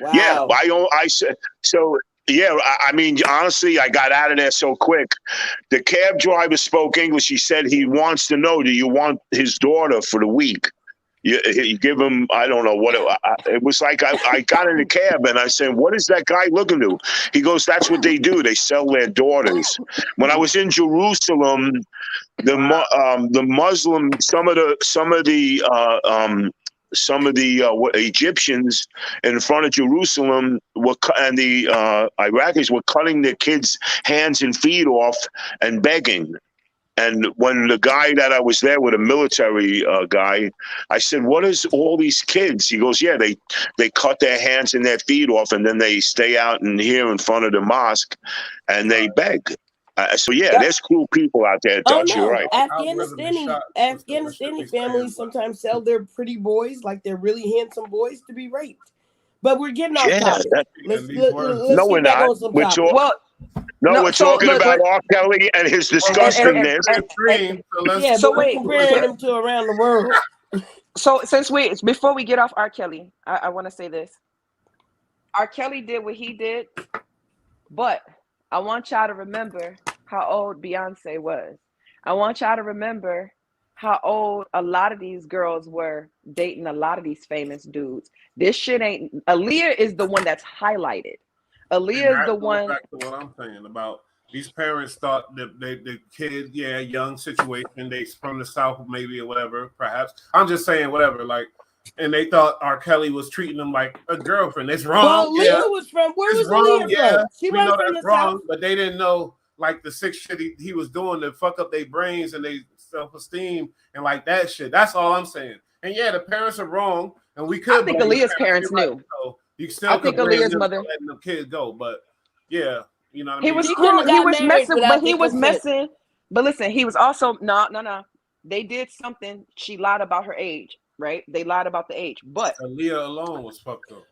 C: Wow. Yeah, I said so. Yeah, I mean, honestly, I got out of there so quick. The cab driver spoke English. He said he wants to know, do you want his daughter for the week? You give him, I don't know what it was like. I got in the cab and I said, what is that guy looking to? He goes, that's what they do. They sell their daughters. When I was in Jerusalem, the Muslim, some of the Egyptians in front of Jerusalem and the Iraqis were cutting their kids' hands and feet off and begging. And when the guy that I was there with, a military guy, I said, what is all these kids? He goes, yeah, they cut their hands and their feet off, and then they stay out in here in front of the mosque and they beg. So there's cool people out there, Dutch. You're right.
A: Afghanistani families sometimes sell their pretty boys, like they're really handsome boys, to be raped. But we're getting off topic. Let's
C: no, we're not. We're talking about R. Kelly and his disgustingness.
A: We're comparing him to around the world.
D: So before we get off R. Kelly, I want to say this. R. Kelly did what he did, but I want y'all to remember how old Beyonce was. I want y'all to remember how old a lot of these girls were dating a lot of these famous dudes. This shit ain't. Aaliyah is the one that's highlighted. Aaliyah is the one.
B: Back to what I'm saying about these parents thought that the kid, young situation, they from the South maybe or whatever, perhaps. I'm just saying whatever, like, and they thought R. Kelly was treating them like a girlfriend. It's wrong.
A: Well, Aaliyah was from where was Aaliyah from?
B: We know that's wrong, South. But they didn't know like the sick shit he was doing to fuck up their brains and their self-esteem and like that shit. That's all I'm saying. And the parents are wrong, and we could.
D: I think Aaliyah's parents knew.
B: Right, so you still
D: I think Aaliyah's mother
B: letting the kids go, but you know what I mean.
D: He was messing, but he was messing. But listen, he was also no. They did something. She lied about her age, right? They lied about the age, but
B: Aaliyah alone was fucked up.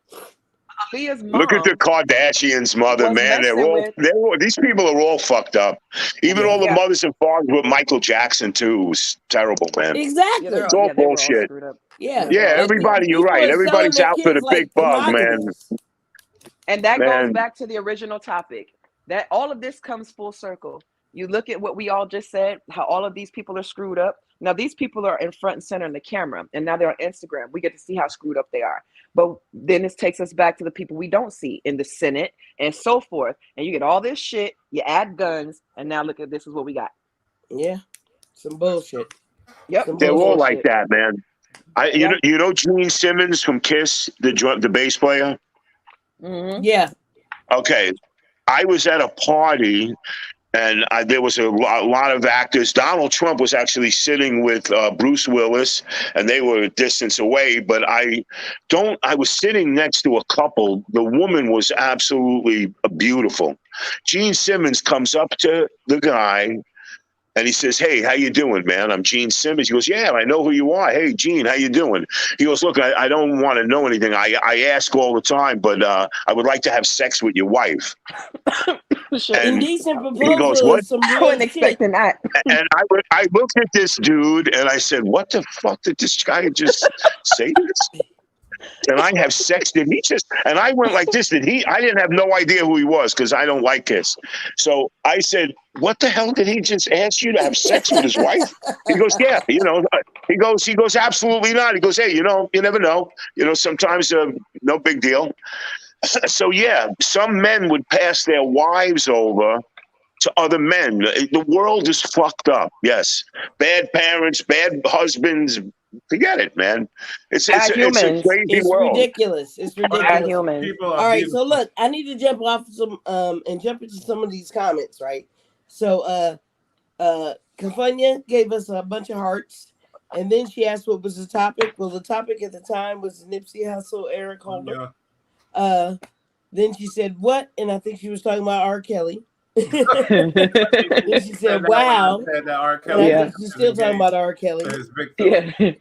D: Aaliyah's mom.
C: Look at the Kardashians' mother, man. These people are all fucked up. Even all the mothers and fathers with Michael Jackson too was terrible, man.
A: Exactly.
C: It's all bullshit. Everybody, you're right. Everybody's out for the big bug, man.
D: And that goes back to the original topic. That all of this comes full circle. You look at what we all just said, how all of these people are screwed up. Now, these people are in front and center in the camera, and now they're on Instagram. We get to see how screwed up they are. But then this takes us back to the people we don't see in the Senate and so forth. And you get all this shit, you add guns, and now look at this is what we got.
A: Yeah, some bullshit.
D: Yep,
C: they're all like that, man. You know Gene Simmons from Kiss, the bass player?
D: Mm-hmm.
A: Yeah.
C: Okay. I was at a party and there was a lot of actors. Donald Trump was actually sitting with Bruce Willis, and they were a distance away. But I was sitting next to a couple. The woman was absolutely beautiful. Gene Simmons comes up to the guy, and he says, "Hey, how you doing, man? I'm Gene Simmons." He goes, "Yeah, I know who you are. Hey, Gene, how you doing?" He goes, "Look, I don't want to know anything. I ask all the time, but I would like to have sex with your wife."
A: Indecent proposal.
C: He goes, "What?"
D: I wasn't expecting that.
C: And I looked at this dude, and I said, "What the fuck did this guy just say to this?" Can I have sex? Did he just? And I went like this. Did he? I didn't have no idea who he was because I don't like this. So I said, what the hell did he just ask you to have sex with his wife? He goes, yeah. He goes, absolutely not. He goes, hey, you never know. Sometimes no big deal. So yeah, some men would pass their wives over to other men. The world is fucked up. Yes, bad parents, bad husbands. Forget it, man. It's a crazy world.
A: Ridiculous. It's ridiculous.
D: All
A: right, so look, I need to jump off some and jump into some of these comments, right? So Cafania gave us a bunch of hearts, and then she asked what was the topic. Well, the topic at the time was Nipsey Hussle, Eric Holder. Yeah. Then she said what, and I think she was talking about R. Kelly. Then she said, "Wow." Yeah. She's still talking about R. Kelly.
D: Yeah.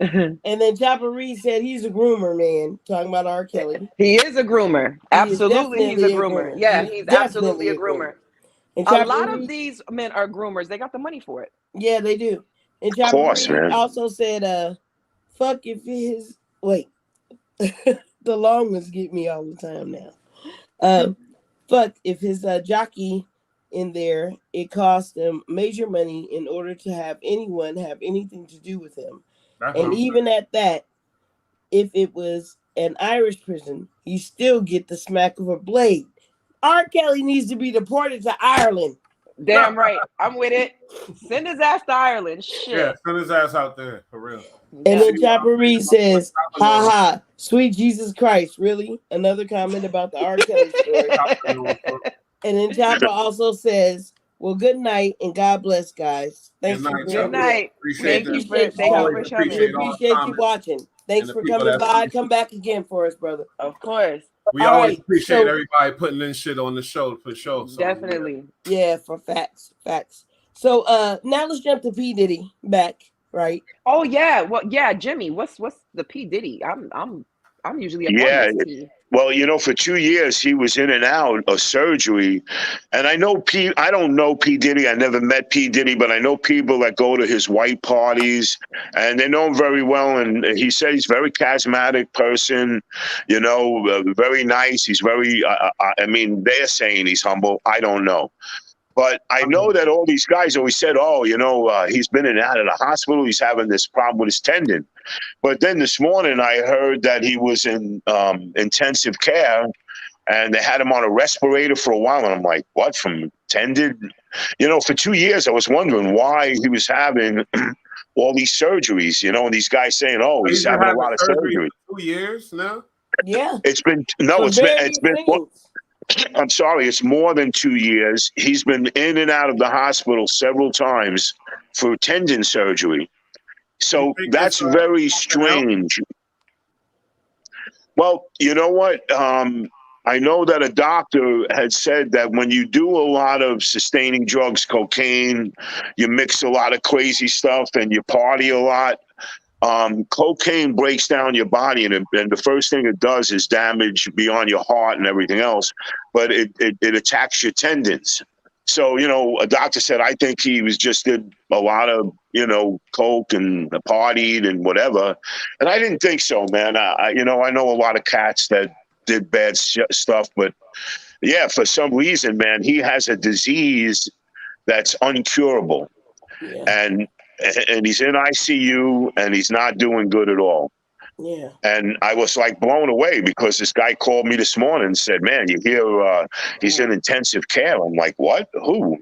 A: And then Chopper Reed said he's a groomer, man. Talking about R. Kelly.
D: He is a groomer. Absolutely, he's a groomer. Yeah, he's absolutely a groomer. And a lot of these men are groomers. They got the money for it.
A: Yeah, they do. And Chopper Reed also said, "Fuck if his wait." The long ones get me all the time now. Fuck if his jockey in there, it cost him major money in order to have anyone have anything to do with him. And even at that, if it was an Irish prison, you still get the smack of a blade. R. Kelly needs to be deported to Ireland.
D: Damn right. I'm with it. Send his ass to Ireland. Shit.
B: Yeah, send his ass out there, for real.
A: And then Chopper Reed says, ha ha, sweet Jesus Christ. Really? Another comment about the R. Kelly story. And then Chopper also says, well, good night and God bless, guys. Thanks for coming.
D: Good night. Thank you for coming.
A: We appreciate you watching. Thanks for coming by. Come back again for us, brother.
D: Of course.
B: We always appreciate everybody putting in shit on the show for sure. So,
D: definitely.
A: Yeah, for facts. So now let's jump to P. Diddy back, right?
D: Oh yeah. Well, yeah, Jimmy. What's the P. Diddy? I'm usually a
C: Well, for 2 years he was in and out of surgery, and I don't know P. Diddy. I never met P. Diddy, but I know people that go to his white parties, and they know him very well. And he said he's a very charismatic person, very nice. He's very. They're saying he's humble. I don't know. But I know that all these guys always said, he's been in and out of the hospital. He's having this problem with his tendon. But then this morning I heard that he was in intensive care and they had him on a respirator for a while. And I'm like, what, from tendon? For 2 years I was wondering why he was having all these surgeries, and these guys saying, he's having a lot of surgery.
B: 2 years now?
A: Yeah.
C: It's been I'm sorry, it's more than 2 years. He's been in and out of the hospital several times for tendon surgery. So that's very strange. Well, you know what? I know that a doctor had said that when you do a lot of sustaining drugs, cocaine, you mix a lot of crazy stuff and you party a lot, cocaine breaks down your body, and the first thing it does is damage beyond your heart and everything else, but it attacks your tendons. So, a doctor said, I think he did a lot of, coke and partied and whatever. And I didn't think so, man. I know a lot of cats that did bad stuff, but yeah, for some reason, man, he has a disease that's uncurable. Yeah. And he's in ICU and he's not doing good at all.
A: Yeah.
C: And I was like blown away because this guy called me this morning and said, man, you hear he's in intensive care. I'm like, what? Who?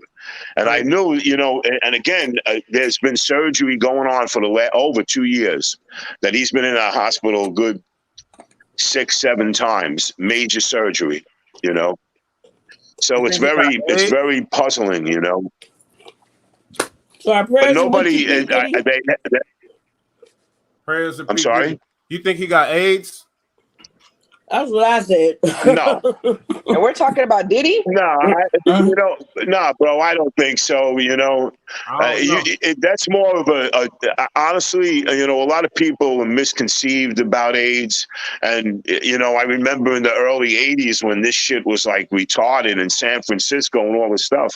C: And I knew, and again, there's been surgery going on for over 2 years that he's been in a hospital a good 6-7 times, major surgery, So it's very puzzling,
A: So our prayers.
C: But nobody.
B: Prayers.
C: I'm sorry.
B: You think he got AIDS?
A: That's what I said.
C: No.
D: And we're talking about Diddy?
C: No, bro. I don't think so. That's more of honestly, a lot of people are misconceived about AIDS. And, I remember in the early 80s when this shit was like retarded in San Francisco and all this stuff.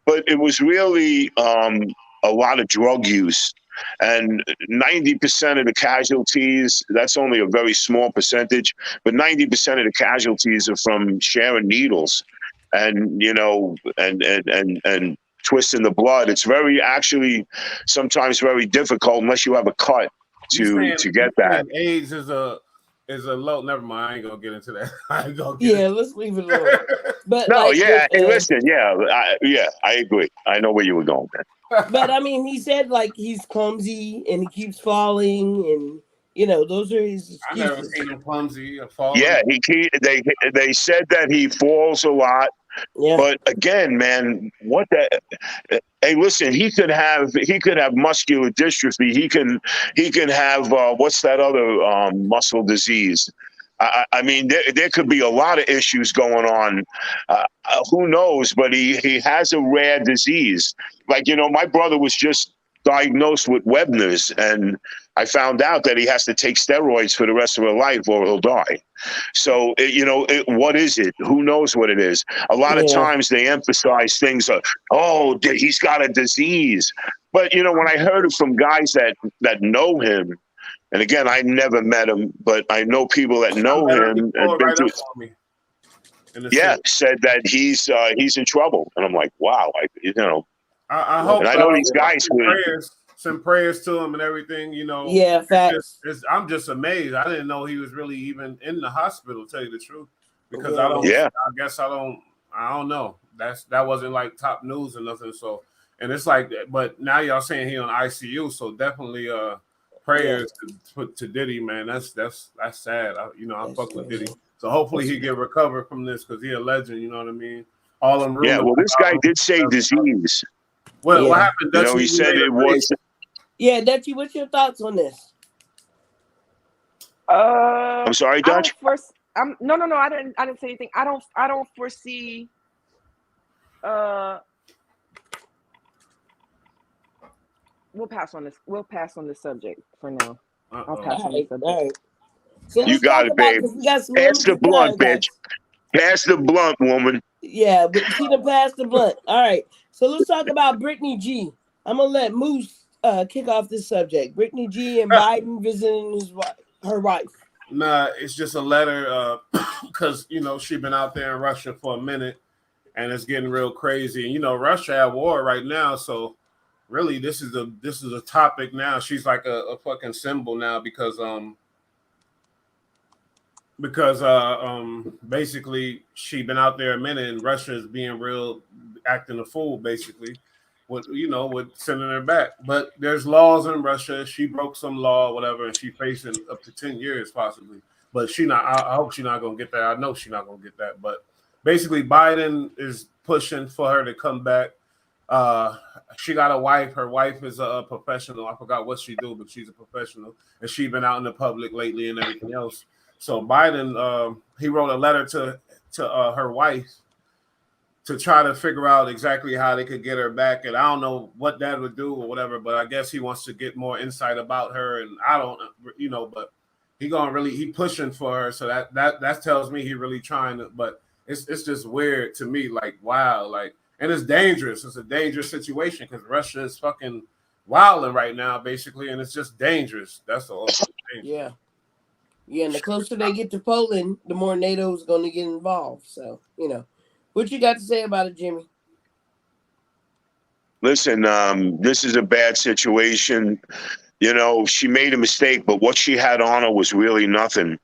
C: But it was really a lot of drug use And 90% of the casualties, that's only a very small percentage, but 90% of the casualties are from sharing needles and, you know, and twisting the blood. It's very, actually, sometimes very difficult unless you have a cut to get that.
B: AIDS is a low. Never mind. I ain't gonna get into that. I ain't gonna
A: let's leave it alone. But
C: no,
A: like,
C: hey, listen, I agree. I know where you were going, man.
A: But I mean, he said like he's clumsy and he keeps falling, and you know those are his excuses.
B: I never seen him clumsy or falling.
C: Yeah, they said that he falls a lot. Yeah. But again, man, what that? Hey, listen, he could have muscular dystrophy. He can have what's that other muscle disease? I mean, there could be a lot of issues going on. Who knows? But he has a rare disease. Like, you know, my brother was just diagnosed with Wegener's, and I found out that he has to take steroids for the rest of his life or he'll die. So, what is it? Who knows what it is? A lot of times they emphasize things like, oh, he's got a disease. But, you know, when I heard it from guys that know him, and again, I never met him, but I know people that know him. Said that he's in trouble. And I'm like, wow,
B: I hope.
C: And I know these guys
B: send prayers to him and everything, you know.
A: Yeah, facts.
B: I'm just amazed. I didn't know he was really even in the hospital, to tell you the truth. Because I don't know. That wasn't like top news or nothing. So, and it's like, but now y'all saying he on ICU, so definitely prayers to Diddy, man. That's sad. I'm fuck with Diddy. So hopefully he get recovered from this because he a legend, you know what I mean? All them rumors.
C: Yeah, well, this guy did say disease.
B: What happened?
C: You know, he said it was.
A: Yeah, Dutchie, what's your thoughts on this?
C: I'm sorry, Dutch.
D: No. I didn't say anything. I don't foresee. We'll pass on this. We'll pass on this subject for now. I'll pass on this subject.
A: All right. So
C: you got it, babe. Pass the blunt, bitch. Pass the blunt, woman.
A: Yeah, but she done passed the blunt. All right. So let's talk about Brittney G. I'm gonna let Moose kick off this subject. Brittney G and Biden visiting her wife.
B: Nah, it's just a letter because she been out there in Russia for a minute, and it's getting real crazy. And Russia at war right now, so really this is a topic now. She's like a fucking symbol now because basically she been out there a minute and Russia is being acting a fool basically with sending her back. But there's laws in Russia. She broke some law, whatever, and she facing up to 10 years possibly. But I hope she's not gonna get that. I know she's not gonna get that. But basically Biden is pushing for her to come back. She got a wife. Her wife is a professional. I forgot what she do, but she's a professional, and she's been out in the public lately and everything else. So Biden, he wrote a letter to her wife to try to figure out exactly how they could get her back. And I don't know what that would do or whatever, but I guess he wants to get more insight about her. And I don't, but he pushing for her. So that tells me he really trying to. But it's just weird to me. Like, wow, like, and it's dangerous. It's a dangerous situation because Russia is fucking wilding right now, basically, and it's just dangerous. That's all.
A: Yeah. Yeah, and the closer they get to Poland, the more NATO's going to get involved. So, what you got to say about it, Jimmy?
C: Listen, this is a bad situation. She made a mistake, but what she had on her was really nothing.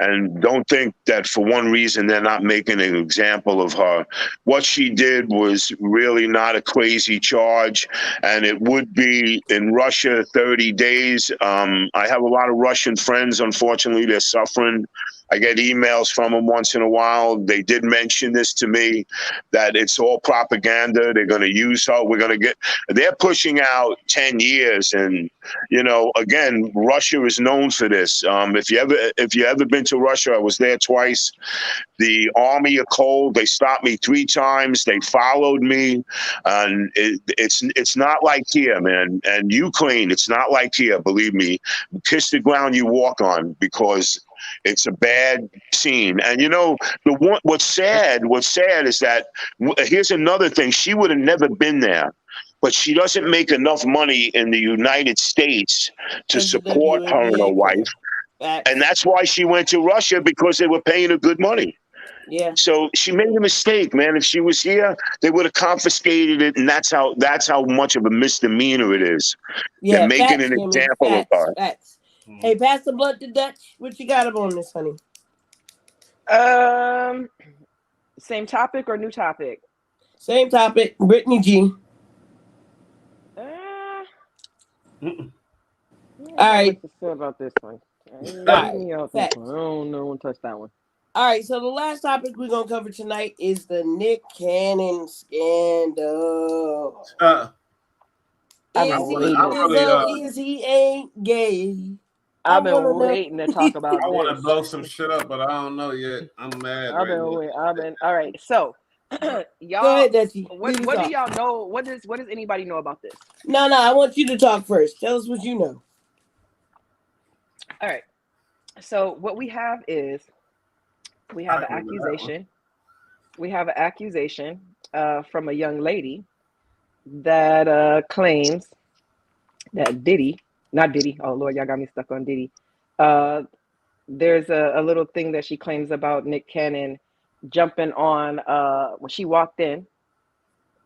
C: And don't think that for one reason they're not making an example of her. What she did was really not a crazy charge, and it would be in Russia 30 days. I have a lot of Russian friends. Unfortunately, they're suffering. I get emails from them once in a while. They did mention this to me, that it's all propaganda. They're going to use her. They're pushing out 10 years. And, again, Russia is known for this. If you ever been to Russia, I was there twice. The army are cold. They stopped me 3 times. They followed me. And it's not like here, man. And Ukraine, it's not like here, believe me. Kiss the ground you walk on, because it's a bad scene. And what's sad is that here's another thing. She would have never been there. but she doesn't make enough money in the United States to support her and her wife. And that's why she went to Russia, because they were paying her good money.
A: Yeah.
C: So she made a mistake, man. If she was here, they would have confiscated it, and that's how much of a misdemeanor it is.
A: Yeah,
C: they're making an example of her.
A: Facts. Hey, pass the blood to Dutch. What you got up on this, honey?
D: Same topic or new topic?
A: Same topic. Brittney G.
D: All right. What to say about this one? I don't know. Touch that one.
A: All right. So the last topic we're gonna cover tonight is the Nick Cannon scandal. Is he ain't gay?
D: I've been waiting to talk about this.
B: I want to blow some shit up, but I don't know yet. I'm mad.
D: All right. So, y'all,
A: go ahead, Dutchie.
D: What do y'all know? What does anybody know about this?
A: No. I want you to talk first. Tell us what you know.
D: All right. So what we have is an accusation. We have an accusation from a young lady that claims that not Diddy. Oh Lord, y'all got me stuck on Diddy. There's a little thing that she claims about Nick Cannon jumping on when she walked in,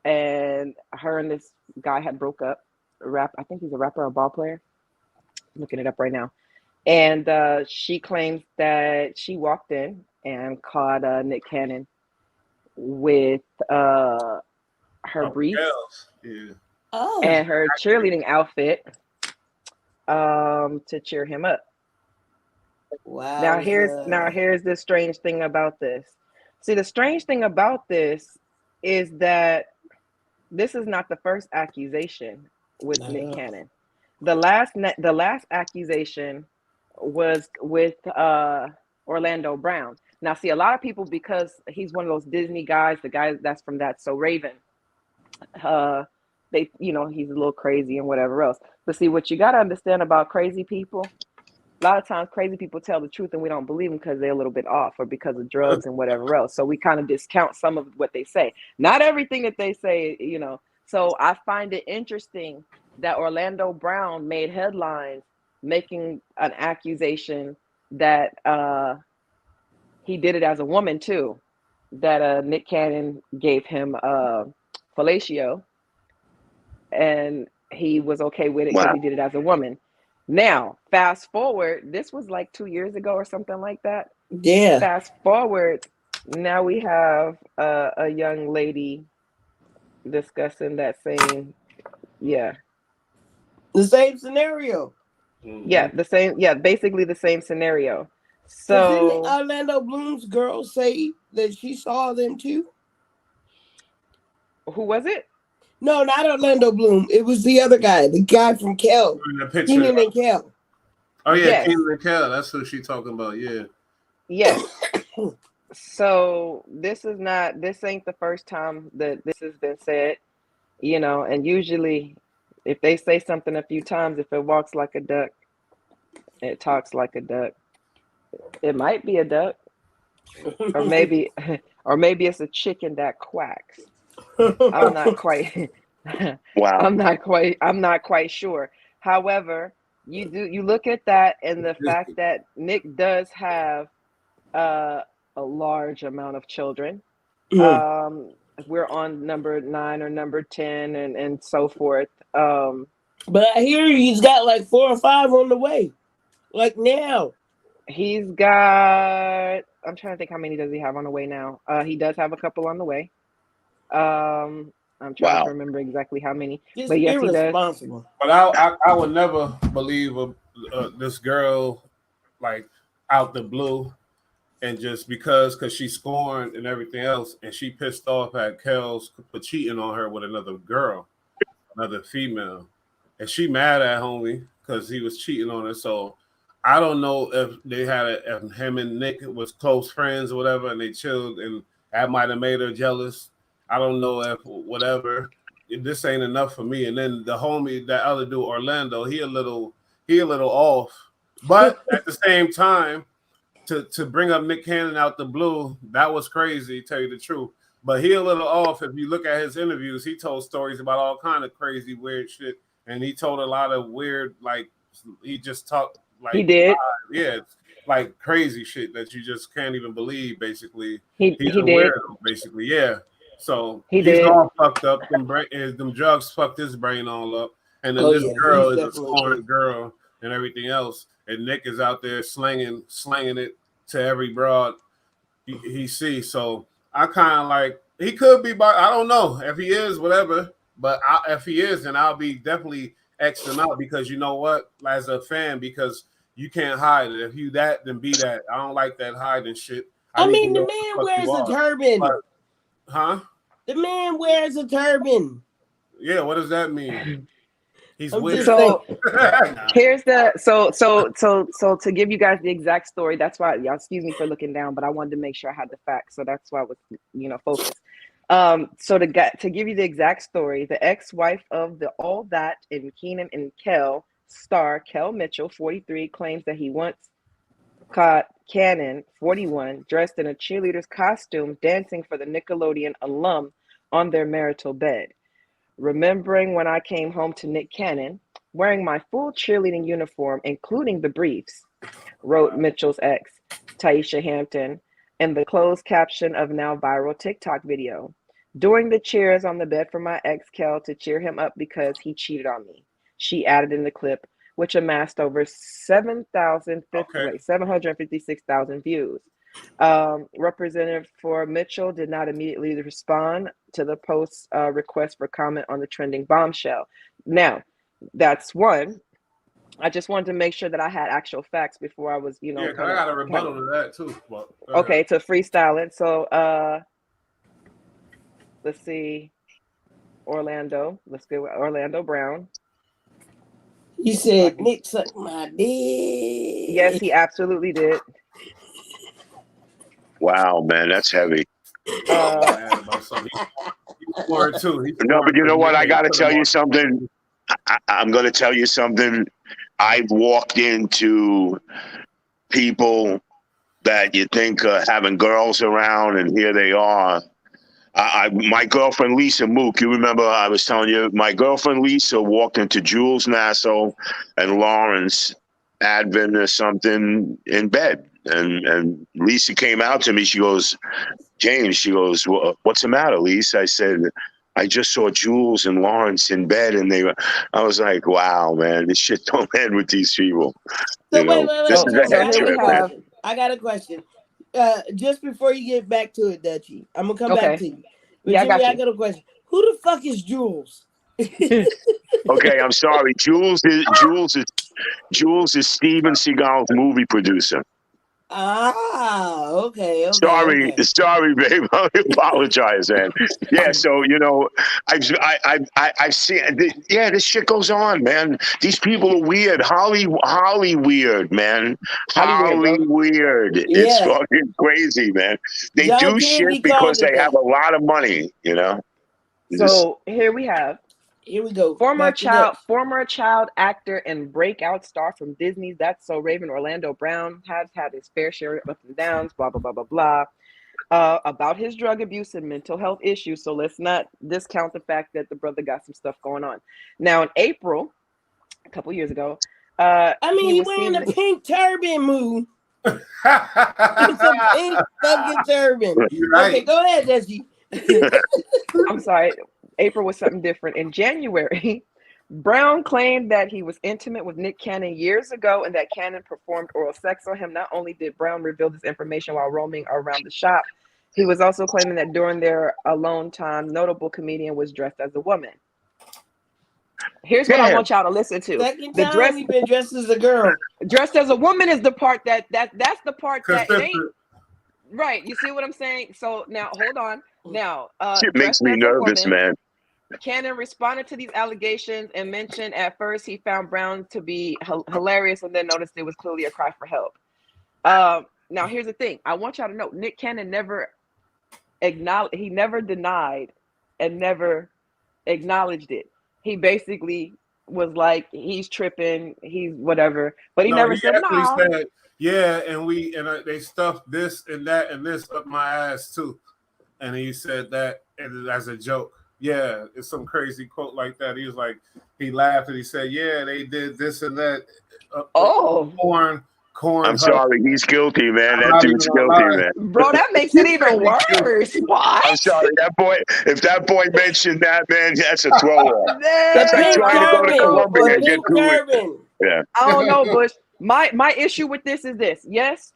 D: and her and this guy had broke up. I think he's a rapper or a ball player. I'm looking it up right now. And she claims that she walked in and caught Nick Cannon with her briefs and her cheerleading outfit to cheer him up.
A: Wow.
D: Now here's the strange thing about this. See, the strange thing about this is that this is not the first accusation with Nick Cannon. The last accusation was with Orlando Brown. Now, see, a lot of people, because he's one of those Disney guys, the guy that's from That's So Raven, he's a little crazy and whatever else. But see, what you got to understand about crazy people, a lot of times crazy people tell the truth and we don't believe them because they're a little bit off or because of drugs and whatever else. So we kind of discount some of what they say. Not everything that they say, So I find it interesting that Orlando Brown made headlines making an accusation that he did it as a woman too, that Nick Cannon gave him fellatio, and he was okay with it because he did it as a woman. Now, fast forward, this was like 2 years ago or something like that.
A: Yeah.
D: Fast forward, now we have a young lady discussing that same,
A: the same scenario.
D: Basically the same scenario. So
A: didn't Orlando Bloom's girl say that she saw them too?
D: Who was it?
A: No, not Orlando Bloom. It was the other guy, the guy from Kel. Kenan and Kel.
B: Oh yeah, Kenan and Kel. That's who she's talking about. Yeah.
D: Yes. So this ain't the first time that this has been said, and usually if they say something a few times, if it walks like a duck, it talks like a duck. It might be a duck, or maybe it's a chicken that quacks. I'm not quite.
C: Wow.
D: I'm not quite sure. However, you look at that and the fact that Nick does have a large amount of children. We're on number 9 or number 10 and so forth.
A: But I hear he's got like 4 or 5 on the way. Like now.
D: He's got, I'm trying to think how many does he have on the way now. He does have a couple on the way. I'm trying to remember exactly how many.
A: Just
D: but yes,
A: irresponsible.
B: He does. But I would never believe this girl like out the blue, and just because she scorned and everything else, and she pissed off at Kels for cheating on her with another girl, another female, and she mad at homie because he was cheating on her. So I don't know if they had if him and Nick was close friends or whatever, and they chilled, and that might have made her jealous. I don't know if whatever. This ain't enough for me. And then the homie, that other dude, Orlando, he a little off. But at the same time, to bring up Nick Cannon out the blue, that was crazy, tell you the truth. But he a little off. If you look at his interviews, he told stories about all kind of crazy, weird shit. And he told a lot of weird, like, he just talked like,
D: he did.
B: Yeah, like crazy shit that you just can't even believe, basically.
D: He's
B: a weirdo, basically, yeah. So he's all fucked up. Them drugs fucked his brain all up. And then this girl is a scorned girl and everything else. And Nick is out there slanging it to every broad he sees. So I kind of like, he could be, I don't know if he is, whatever. But if he is, then I'll be definitely Xing out, because you know what, as a fan, because you can't hide it. If you that, then be that. I don't like that hiding shit.
A: I mean, the man wears a turban.
B: Huh?
A: The man wears a turban.
B: Yeah, what does that mean? He's weird.
D: So here's the so to give you guys the exact story. That's why, y'all excuse me for looking down, but I wanted to make sure I had the facts. So that's why I was, focused. So to give you the exact story, the ex-wife of the All That in Kenan and Kel star, Kel Mitchell, 43, claims that he once caught Canon, 41, dressed in a cheerleader's costume, dancing for the Nickelodeon alum on their marital bed. Remembering when I came home to Nick Cannon, wearing my full cheerleading uniform, including the briefs, wrote Mitchell's ex, Taisha Hampton, in the closed caption of now viral TikTok video. During the cheers on the bed for my ex Kel to cheer him up because he cheated on me, she added in the clip, which amassed over 756,000 views. Representative for Mitchell did not immediately respond to the post's request for comment on the trending bombshell. Now, that's one. I just wanted to make sure that I had actual facts before I was,
B: I got a rebuttal to that too.
D: Okay, to freestyle it. So, let's see, Orlando. Let's go with Orlando Brown.
A: He said Nick sucked my dick.
D: Yes, he absolutely did.
C: Wow, man, that's heavy.
B: No, but
C: you know what? I got to tell you something. I'm going to tell you something. I've walked into people that you think are having girls around, and here they are. My girlfriend Lisa Mook, you remember I was telling you, my girlfriend Lisa walked into Jules Nassau and Lawrence Advin or something in bed. And Lisa came out to me. She goes, James, she goes, well, what's the matter, Lisa? I said, I just saw Jules and Lawrence in bed, and I was like, wow, man, this shit don't end with these people.
A: So wait. I got a question. Just before you get back to it, Dutchie, I'm gonna come back to you. But
D: yeah,
A: Jimmy, I got a question. Who the fuck is Jules?
C: Okay, I'm sorry. Jules is Steven Seagal's movie producer.
A: Okay.
C: Sorry, babe. I apologize, man. Yeah, so I've seen. Yeah, this shit goes on, man. These people are weird. Holly weird, man. Holly weird. It's fucking crazy, man. They do shit because they have a lot of money,
D: So here we go. Former child actor and breakout star from Disney's That's So Raven, Orlando Brown, has had his fair share of ups and downs, blah, blah, blah, blah, blah, about his drug abuse and mental health issues. So let's not discount the fact that the brother got some stuff going on. Now, in April, a couple years ago,
A: he wearing a pink turban, Moo. It's a pink fucking turban. Right. Okay, go ahead, Jesse.
D: I'm sorry. April was something different. In January, Brown claimed that he was intimate with Nick Cannon years ago and that Cannon performed oral sex on him. Not only did Brown reveal this information while roaming around the shop, he was also claiming that during their alone time, notable comedian was dressed as a woman. Here's what I want y'all to listen to.
A: Second time he's been dressed as a girl.
D: Dressed as a woman is the part that's the part that it ain't. Right. You see what I'm saying? So now, hold on. Now,
C: it makes me nervous, man.
D: Cannon responded to these allegations and mentioned at first he found Brown to be hilarious and then noticed it was clearly a cry for help. Now, here's the thing. I want y'all to know Nick Cannon never denied and never acknowledged it. He basically was like, he's tripping, he's whatever, but he never said no.
B: Said, yeah, and they stuffed this and that and this up my ass too. and he said that as a joke. Yeah, it's some crazy quote like that. He was like, he laughed and he said, "Yeah, they did this and that." Corn.
C: I'm sorry, he's guilty, man. That dude's guilty, man.
D: Bro, that makes it even worse. What?
C: I'm sorry, that boy. If that boy mentioned that, man, that's a throw-off. That's like trying to go to Columbia and get through. Yeah.
D: I don't know, Bush. My issue with this is this. Yes,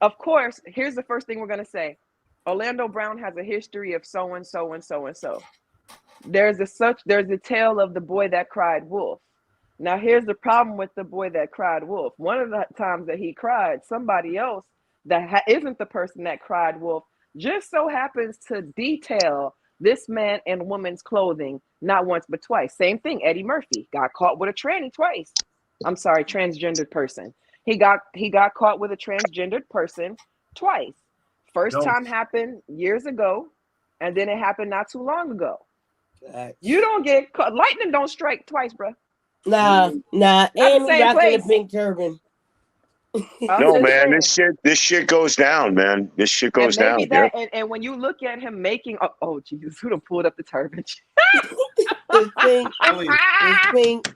D: of course. Here's the first thing we're gonna say. Orlando Brown has a history of so and so and so and so. There's a tale of the boy that cried wolf. Now, here's the problem with the boy that cried wolf. One of the times that he cried, somebody else that isn't the person that cried wolf just so happens to detail this man in woman's clothing not once but twice. Same thing. Eddie Murphy got caught with a tranny twice. I'm sorry, transgendered person. He got caught with a transgendered person twice. First time happened years ago, and then it happened not too long ago. You don't get caught. Lightning don't strike twice, bro.
A: Nah. And he rocking a pink turban.
C: No, man, this shit goes down, man. This shit goes down.
D: And when you look at him making, oh Jesus, who done pulled up the turban?
A: It's pink. It's pink.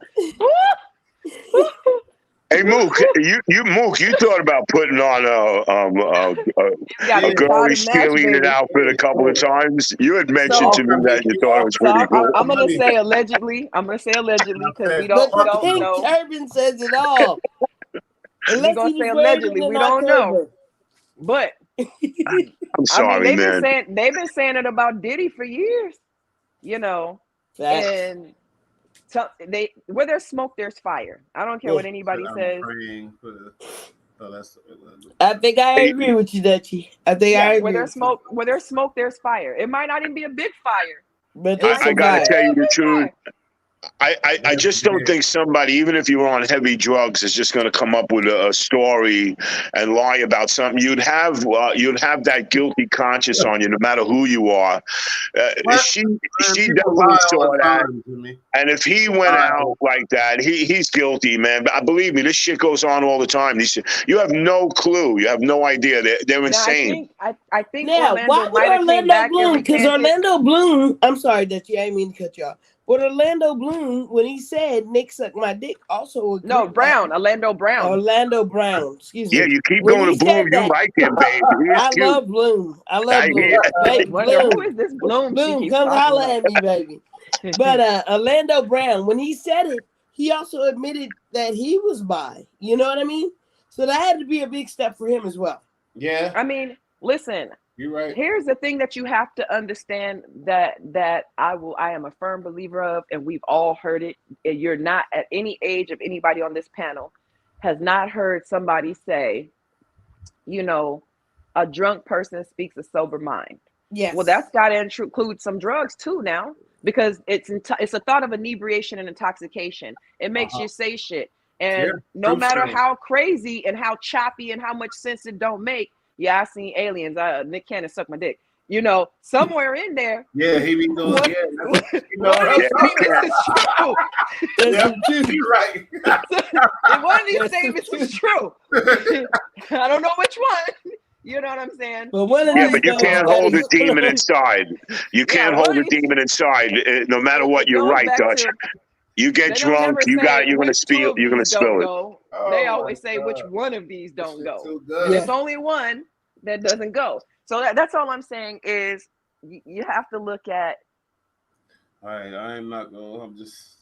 C: Hey, Mook, you thought about putting on a girlish cheerleading outfit a couple of times. You had mentioned to me that you thought it was pretty cool.
D: I'm gonna say allegedly. because we don't
A: know. The pink turban says it all.
D: We're gonna say allegedly. We don't know. But
C: I'm sorry, man.
D: They've been saying it about Diddy for years. You know, and. Where there's smoke, there's fire. I don't care what anybody says.
A: I think I agree with you, Dutchie. I agree.
D: Where there's smoke, there's fire. It might not even be a big fire.
A: But
C: I gotta tell you the truth. I just don't think somebody, even if you were on heavy drugs, is just going to come up with a story and lie about something. You'd have that guilty conscience on you, no matter who you are. She definitely saw that, and if he went out like that, he's guilty, man. But believe me, this shit goes on all the time. You have no clue. You have no idea. They're insane.
D: I think.
A: Now, why would Orlando Bloom? Because Orlando Bloom. I'm sorry that I didn't mean to cut you off. But Orlando Bloom, when he said Nick sucked my dick, also agreed.
D: No, Orlando Brown. Excuse me.
C: Yeah, you keep going to Bloom. You like him, baby.
A: I love Bloom. Baby,
D: Bloom. Who is this Bloom?
A: Bloom, come holler at me, baby. But Orlando Brown, when he said it, he also admitted that he was bi. You know what I mean? So that had to be a big step for him as well.
B: Yeah.
D: I mean, listen.
B: You're right.
D: Here's the thing that you have to understand that I am a firm believer of, and we've all heard it. You're not at any age of anybody on this panel has not heard somebody say, you know, a drunk person speaks a sober mind.
A: Yes.
D: Well, that's got to include some drugs too now, because it's a thought of inebriation and intoxication. It makes you say shit. And no matter how crazy and how choppy and how much sense it don't make, yeah, I seen aliens. Nick Cannon suck my dick. You know, somewhere in there.
B: Yeah, he be doing. One of
D: these statements is true. I don't know which one. You know what I'm saying?
C: But you can't hold a demon inside. You can't hold a demon inside, no matter what. You're right, Dutch. You get drunk, you're gonna spill it.
D: They always say which one of these don't go. There's only one that doesn't go. So that's all I'm saying is you have to look at.
B: All right, I am not going. I'm just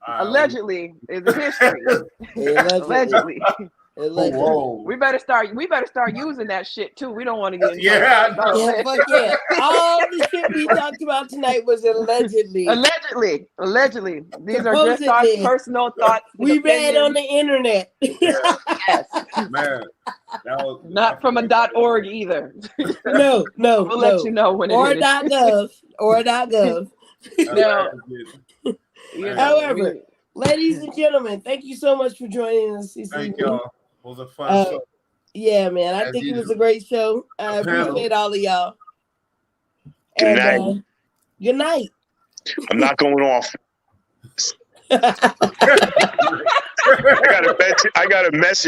D: allegedly is a history. Allegedly.
B: Whoa.
D: We better start using that shit too. We don't want to get in
A: fuck yeah. All the shit we talked about tonight was allegedly.
D: Allegedly. These are just our personal thoughts.
A: We read on the internet.
D: Yes.
B: Man.
D: Not from a .org either.
A: No.
D: We'll let you know when it is.
A: .gov. No. However, ladies and gentlemen, thank you so much for joining us this evening.
B: Thank y'all. It was a fun show.
A: Yeah, man. I think it was a great show. I appreciate all of y'all.
C: Good night.
A: Good night.
C: I'm not going off. I got a message.